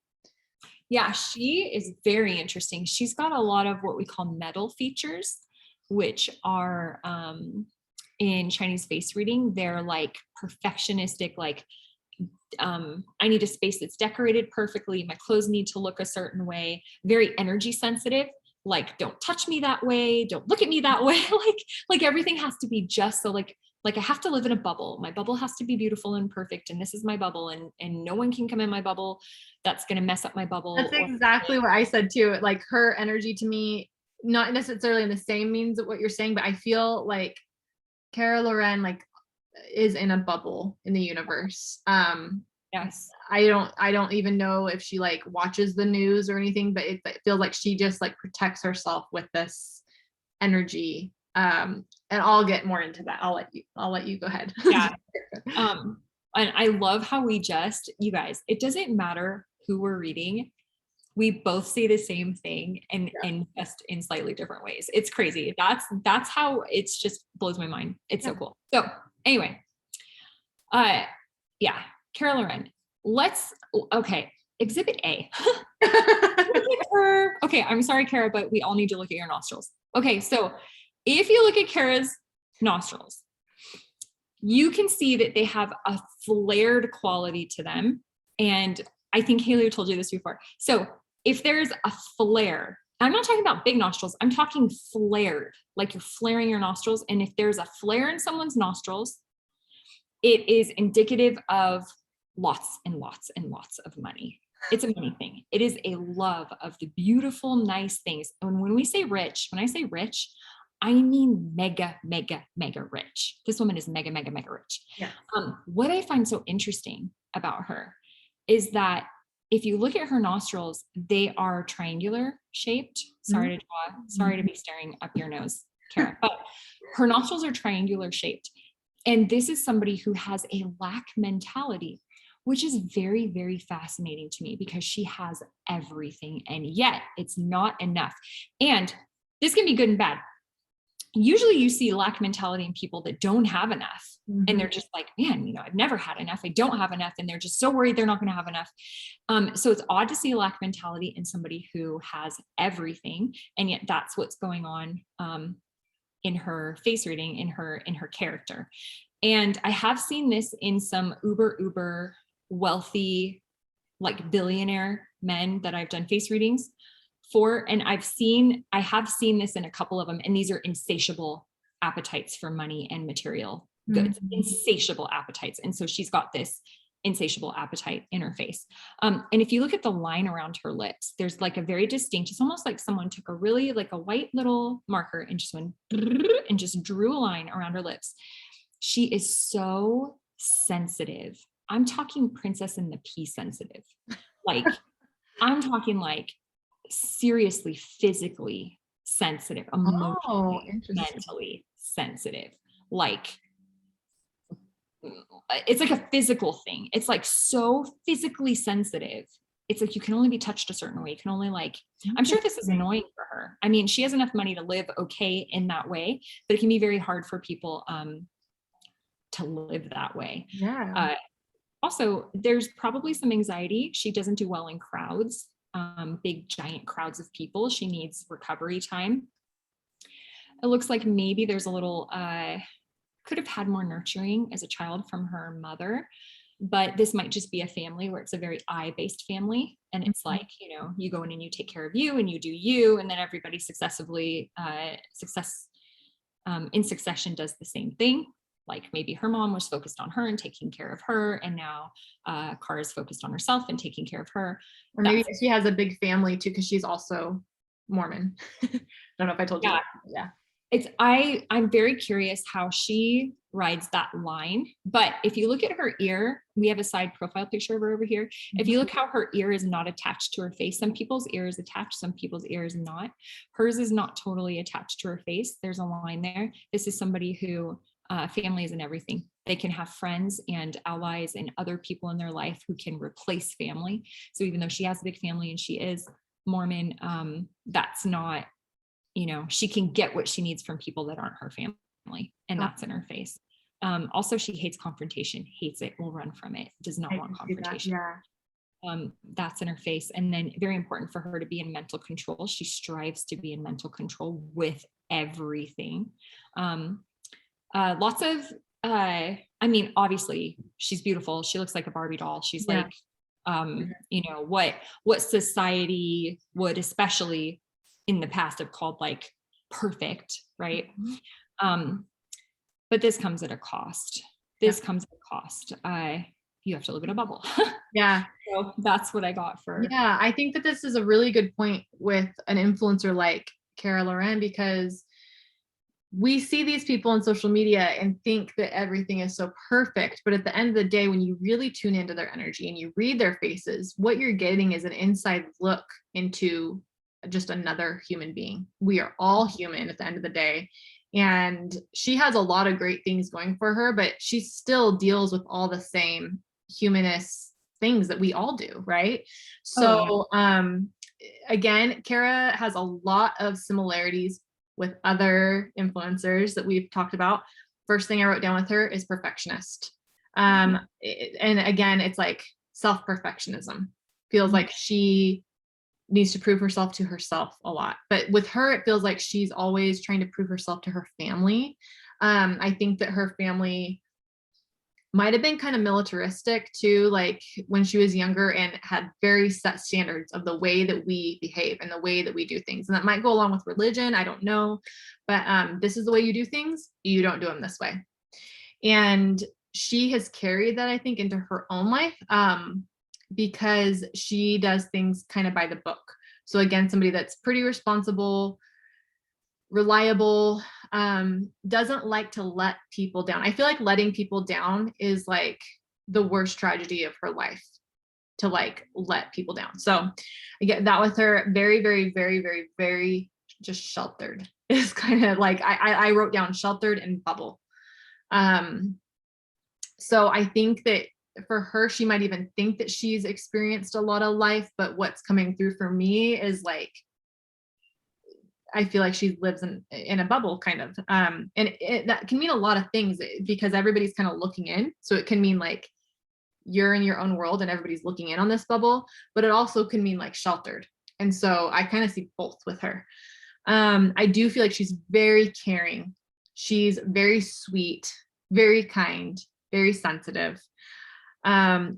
Yeah, she is very interesting. She's got a lot of what we call metal features, which are in Chinese face reading, they're like perfectionistic, like I need a space that's decorated perfectly. My clothes need to look a certain way, very energy sensitive. Like, don't touch me that way. Don't look at me that way. like everything has to be just so like I have to live in a bubble. My bubble has to be beautiful and perfect. And this is my bubble, and no one can come in my bubble. That's going to mess up my bubble. That's exactly what I said too. Like her energy to me, not necessarily in the same means of what you're saying, but I feel like Daryl-Ann like is in a bubble in the universe. Yes. I don't even know if she like watches the news or anything, but it feels like she just like protects herself with this energy. And I'll get more into that. I'll let you go ahead. Yeah. And I love how you guys, it doesn't matter who we're reading. We both say the same thing and just in slightly different ways. It's crazy. That's how it's just blows my mind. It's so cool. So anyway, Daryl-Ann, exhibit A. Okay, I'm sorry, Kara, but we all need to look at your nostrils. Okay, so if you look at Kara's nostrils, you can see that they have a flared quality to them. And I think Haylie told you this before. So if there's a flare, I'm not talking about big nostrils, I'm talking flared, like you're flaring your nostrils. And if there's a flare in someone's nostrils, it is indicative of lots and lots and lots of money. It's a money thing. It is a love of the beautiful, nice things. And when I say rich, I mean mega, mega, mega rich. This woman is mega, mega, mega rich. Yeah. What I find so interesting about her is that if you look at her nostrils, they are triangular shaped. Sorry to be staring up your nose, Kara, but her nostrils are triangular shaped. And this is somebody who has a lack mentality, which is very, very fascinating to me because she has everything and yet it's not enough. And this can be good and bad. Usually you see lack mentality in people that don't have enough. And they're just like, man, I've never had enough. I don't have enough. And they're just so worried they're not going to have enough. So it's odd to see lack mentality in somebody who has everything. And yet that's what's going on in her face reading, in her character. And I have seen this in some uber wealthy, like billionaire men that I've done face readings for. And I have seen this in a couple of them. And these are insatiable appetites for money and material goods, insatiable appetites. And so she's got this insatiable appetite in her face. And if you look at the line around her lips, there's like a very distinct, it's almost like someone took a really like a white little marker and just went and just drew a line around her lips. She is so sensitive. I'm talking princess and the pea sensitive. Like, I'm talking like seriously physically sensitive, emotionally, mentally sensitive. Like, it's like a physical thing. It's like so physically sensitive. It's like you can only be touched a certain way. You can only like, I'm sure this is annoying for her. I mean, she has enough money to live okay in that way, but it can be very hard for people to live that way. Yeah. Also, there's probably some anxiety. She doesn't do well in crowds, big giant crowds of people. She needs recovery time. It looks like maybe there's a little, could have had more nurturing as a child from her mother, but this might just be a family where it's a very I-based family. And it's like, you know, you go in and you take care of you and you do you, and then everybody successively, in succession does the same thing. Like maybe her mom was focused on her and taking care of her, and now Cara is focused on herself and taking care of her. Or maybe she has a big family too, because she's also Mormon. I don't know if I told you that. Yeah. I'm very curious how she rides that line. But if you look at her ear, we have a side profile picture of her over here. If you look how her ear is not attached to her face, some people's ear is attached, some people's ear is not. Hers is not totally attached to her face. There's a line there. This is somebody who family isn't everything. They can have friends and allies and other people in their life who can replace family. So even though she has a big family and she is Mormon, that's not, you know, she can get what she needs from people that aren't her family, and that's in her face. Also, she hates confrontation, hates it, will run from it, does not want confrontation. Yeah. That's in her face. And then very important for her to be in mental control. She strives to be in mental control with everything. Lots of, I mean, obviously she's beautiful. She looks like a Barbie doll. She's like, you know, what society would, especially in the past, have called like perfect, right? But this comes at a cost. This comes at a cost. You have to live in a bubble. Yeah. So that's what I got for. Yeah, I think that this is a really good point with an influencer like Daryl-Ann, because we see these people on social media and think that everything is so perfect. But at the end of the day, when you really tune into their energy and you read their faces, what you're getting is an inside look into just another human being. We are all human at the end of the day. And she has a lot of great things going for her, but she still deals with all the same humanist things that we all do, right? So again, Cara has a lot of similarities with other influencers that we've talked about. First thing I wrote down with her is perfectionist. And again, it's like self-perfectionism. Feels like she needs to prove herself to herself a lot. But with her, it feels like she's always trying to prove herself to her family. I think that her family might have been kind of militaristic too, like when she was younger, and had very set standards of the way that we behave and the way that we do things. And that might go along with religion. I don't know, but this is the way you do things. You don't do them this way. And she has carried that, I think, into her own life, because she does things kind of by the book. So again, somebody that's pretty responsible, reliable, doesn't like to let people down. I feel like letting people down is like the worst tragedy of her life, to like let people down. So I get that with her. Very, very, very, very, very just sheltered. It's kind of like I wrote down sheltered and bubble. So I think that for her, she might even think that she's experienced a lot of life, but what's coming through for me is like, I feel like she lives in a bubble kind of. And that can mean a lot of things, because everybody's kind of looking in. So it can mean like you're in your own world and everybody's looking in on this bubble, but it also can mean like sheltered. And so I kind of see both with her. I do feel like she's very caring. She's very sweet, very kind, very sensitive,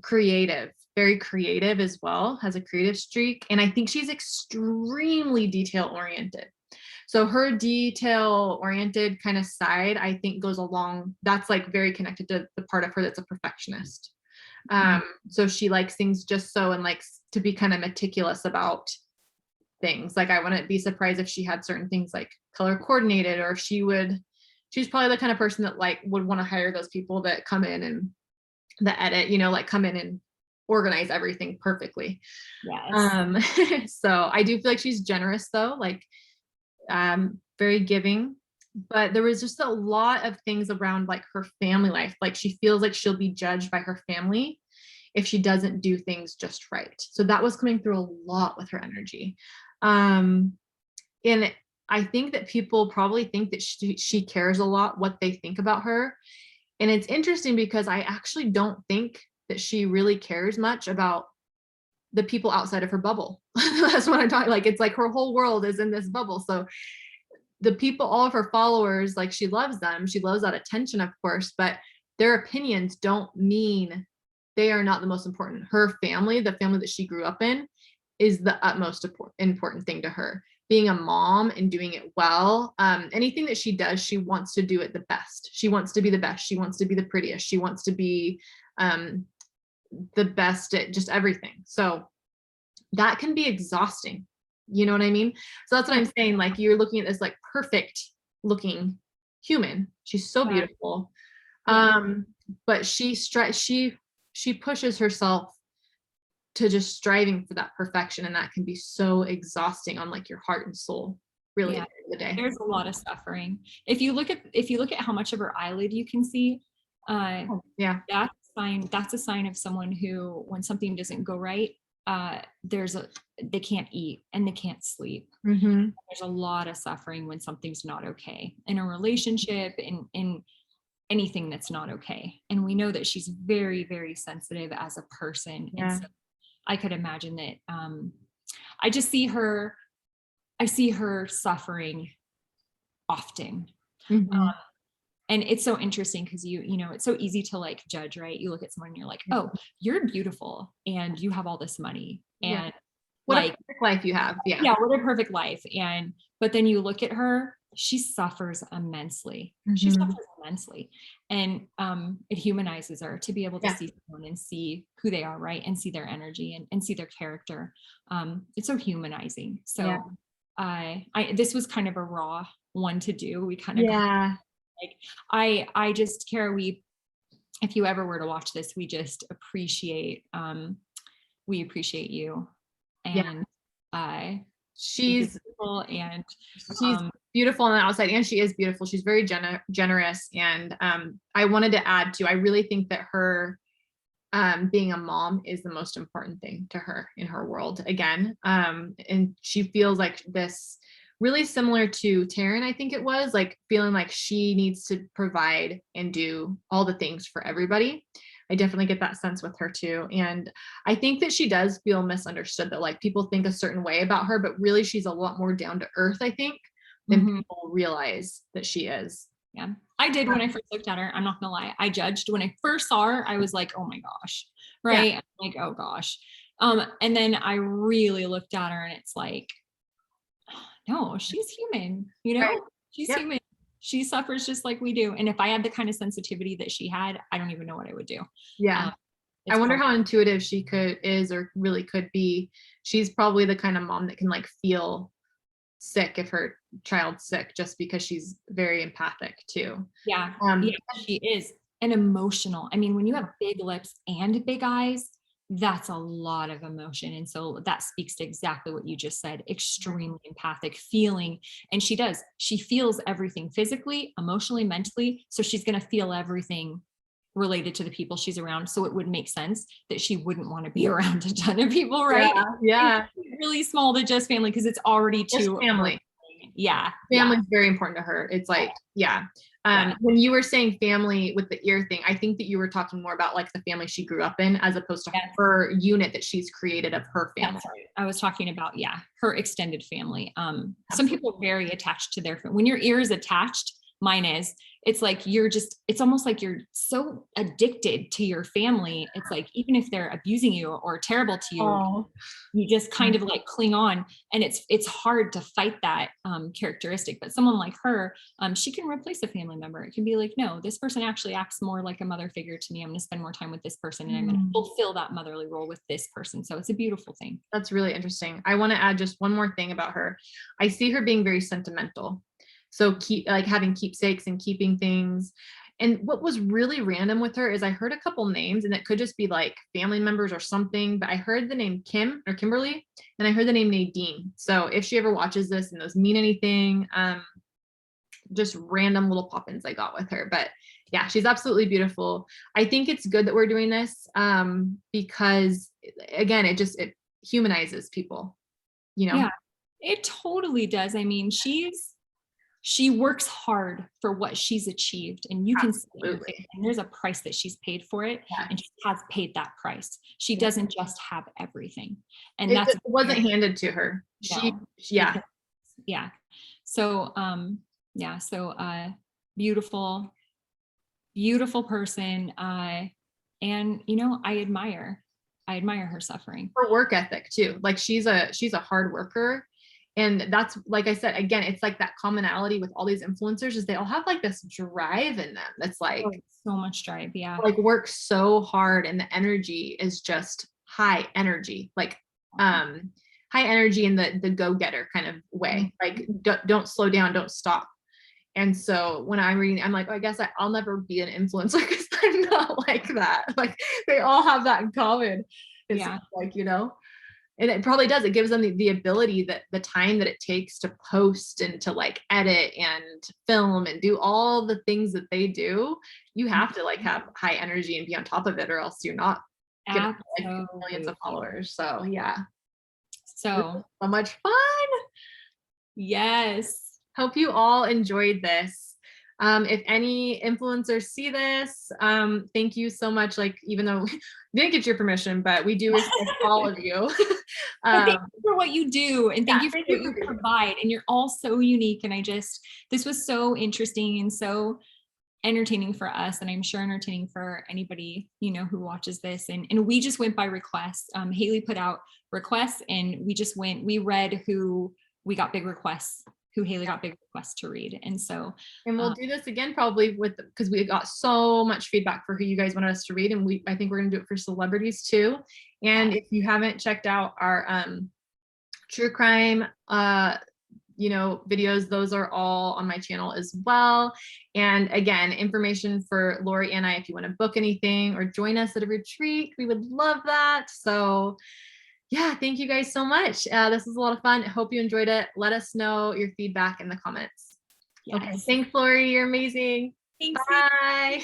creative, very creative as well, has a creative streak. And I think she's extremely detail oriented. So her detail oriented kind of side, I think, goes along, that's like very connected to the part of her that's a perfectionist. So she likes things just so, and likes to be kind of meticulous about things. Like I wouldn't be surprised if she had certain things like color coordinated, or she's probably the kind of person that like would want to hire those people that come in and the edit, like come in and organize everything perfectly. Yes. So I do feel like she's generous though, like very giving. But there was just a lot of things around like her family life. Like she feels like she'll be judged by her family if she doesn't do things just right. So that was coming through a lot with her energy. And I think that people probably think that she cares a lot what they think about her. And it's interesting because I actually don't think that she really cares much about the people outside of her bubble. That's what I'm talking, like, it's like her whole world is in this bubble. So the people, all of her followers, like she loves them. She loves that attention, of course, but their opinions don't mean they are not the most important. Her family, the family that she grew up in, is the utmost important thing to her. Being a mom and doing it well, anything that she does, she wants to do it the best. She wants to be the best. She wants to be the prettiest. She wants to be the best at just everything. So that can be exhausting. You know what I mean? So that's what I'm saying. Like you're looking at this like perfect looking human. She's so beautiful. But she pushes herself to just striving for that perfection. And that can be so exhausting on like your heart and soul, really, at the end of the day. There's a lot of suffering. If you look at how much of her eyelid you can see, that's a sign of someone who, when something doesn't go right, they can't eat and they can't sleep. There's a lot of suffering when something's not okay in a relationship, in anything that's not okay. And we know that she's very, very sensitive as a person. And so I could imagine that I see her suffering often. And it's so interesting because it's so easy to like judge, right? You look at someone and you're like, oh, you're beautiful and you have all this money and what a perfect life you have. What a perfect life. But then you look at her, she suffers immensely. She suffers immensely. And it humanizes her to be able to see someone and see who they are, right? And see their energy and see their character. It's so humanizing. So this was kind of a raw one to do. We kind of I just, Kara, if you ever were to watch this, we just appreciate you. And she's beautiful, and she's beautiful on the outside, and she is beautiful. She's very generous. And I wanted to add too, I really think that her being a mom is the most important thing to her in her world again. And she feels like this, really similar to Taryn, I think it was, like feeling like she needs to provide and do all the things for everybody. I definitely get that sense with her too. And I think that she does feel misunderstood, that like people think a certain way about her, but really she's a lot more down to earth, I think, than people realize that she is. Yeah, I did when I first looked at her. I'm not gonna lie. I judged when I first saw her. I was like, oh my gosh, right? I'm like, oh gosh. And then I really looked at her and it's like, no, she's human, she's human. She suffers just like we do. And if I had the kind of sensitivity that she had, I don't even know what I would do. I wonder how intuitive she is or really could be. She's probably the kind of mom that can like feel sick if her child's sick, just because she's very empathic too. She is. And emotional. I mean, when you have big lips and big eyes, that's a lot of emotion. And so that speaks to exactly what you just said, extremely empathic, feeling. And she feels everything physically, emotionally, mentally. So she's going to feel everything related to the people she's around. So it would make sense that she wouldn't want to be around a ton of people, right? It's really small to just family, because it's already too family. Family's very important to her. It's like, when you were saying family with the ear thing, I think that you were talking more about like the family she grew up in, as opposed to her unit that she's created of her family. Right. I was talking about, her extended family. Some people are very attached to when your ear is attached mine is. It's like, it's almost like you're so addicted to your family. It's like, even if they're abusing you or terrible to you, Oh, you just kind of like cling on, and it's hard to fight that characteristic. But someone like her, she can replace a family member. It can be like, no, this person actually acts more like a mother figure to me. I'm going to spend more time with this person, and I'm going to fulfill that motherly role with this person. So it's a beautiful thing. that's really interesting. I want to add just one more thing about her. I see her being very sentimental. So having keepsakes and keeping things. And what was really random with her is I heard a couple names, and it could just be like family members or something, but I heard the name Kim or Kimberly, and I heard the name Nadine. So if she ever watches this and those mean anything, just random little pop-ins I got with her. But yeah, she's absolutely beautiful. I think it's good that we're doing this because again, it humanizes people, Yeah, it totally does. I mean, she works hard for what she's achieved, and you can see it in her face, and there's a price that she's paid for it. Yeah. And she has paid that price. She doesn't just have everything. And it wasn't handed to her. Yeah. So, beautiful, beautiful person. And I admire her suffering. Her work ethic too. Like she's a hard worker. And that's, like I said, again, it's like that commonality with all these influencers is they all have like this drive in them. That's like so much drive. Yeah. Like work so hard, and the energy is just high energy, like high energy in the go-getter kind of way. Like don't slow down, don't stop. And so when I'm reading, I'm like, oh, I guess I'll never be an influencer because I'm not like that. Like they all have that in common. It's like, and it probably does. It gives them the ability, that the time that it takes to post and to like edit and film and do all the things that they do. You have to like have high energy and be on top of it, or else you're not getting like millions of followers. So yeah. So much fun. Yes. Hope you all enjoyed this. If any influencers see this, thank you so much. Like, even though we didn't get your permission, but we do respect all of you. Thank you for what you do, and thank you for what you provide. And you're all so unique. And this was so interesting and so entertaining for us, and I'm sure entertaining for anybody who watches this. And we just went by request. Haylie put out requests, and we read who we got big requests, who Haylie got big requests to read. And we'll do this again probably because we got so much feedback for who you guys wanted us to read, and I think we're gonna do it for celebrities too. And if you haven't checked out our true crime videos, those are all on my channel as well. And again, information for Lori and I, if you want to book anything or join us at a retreat, we would love that. So yeah, thank you guys so much. This was a lot of fun. I hope you enjoyed it. Let us know your feedback in the comments. Yes. Okay, thanks, Lori. You're amazing. Thanks. Bye.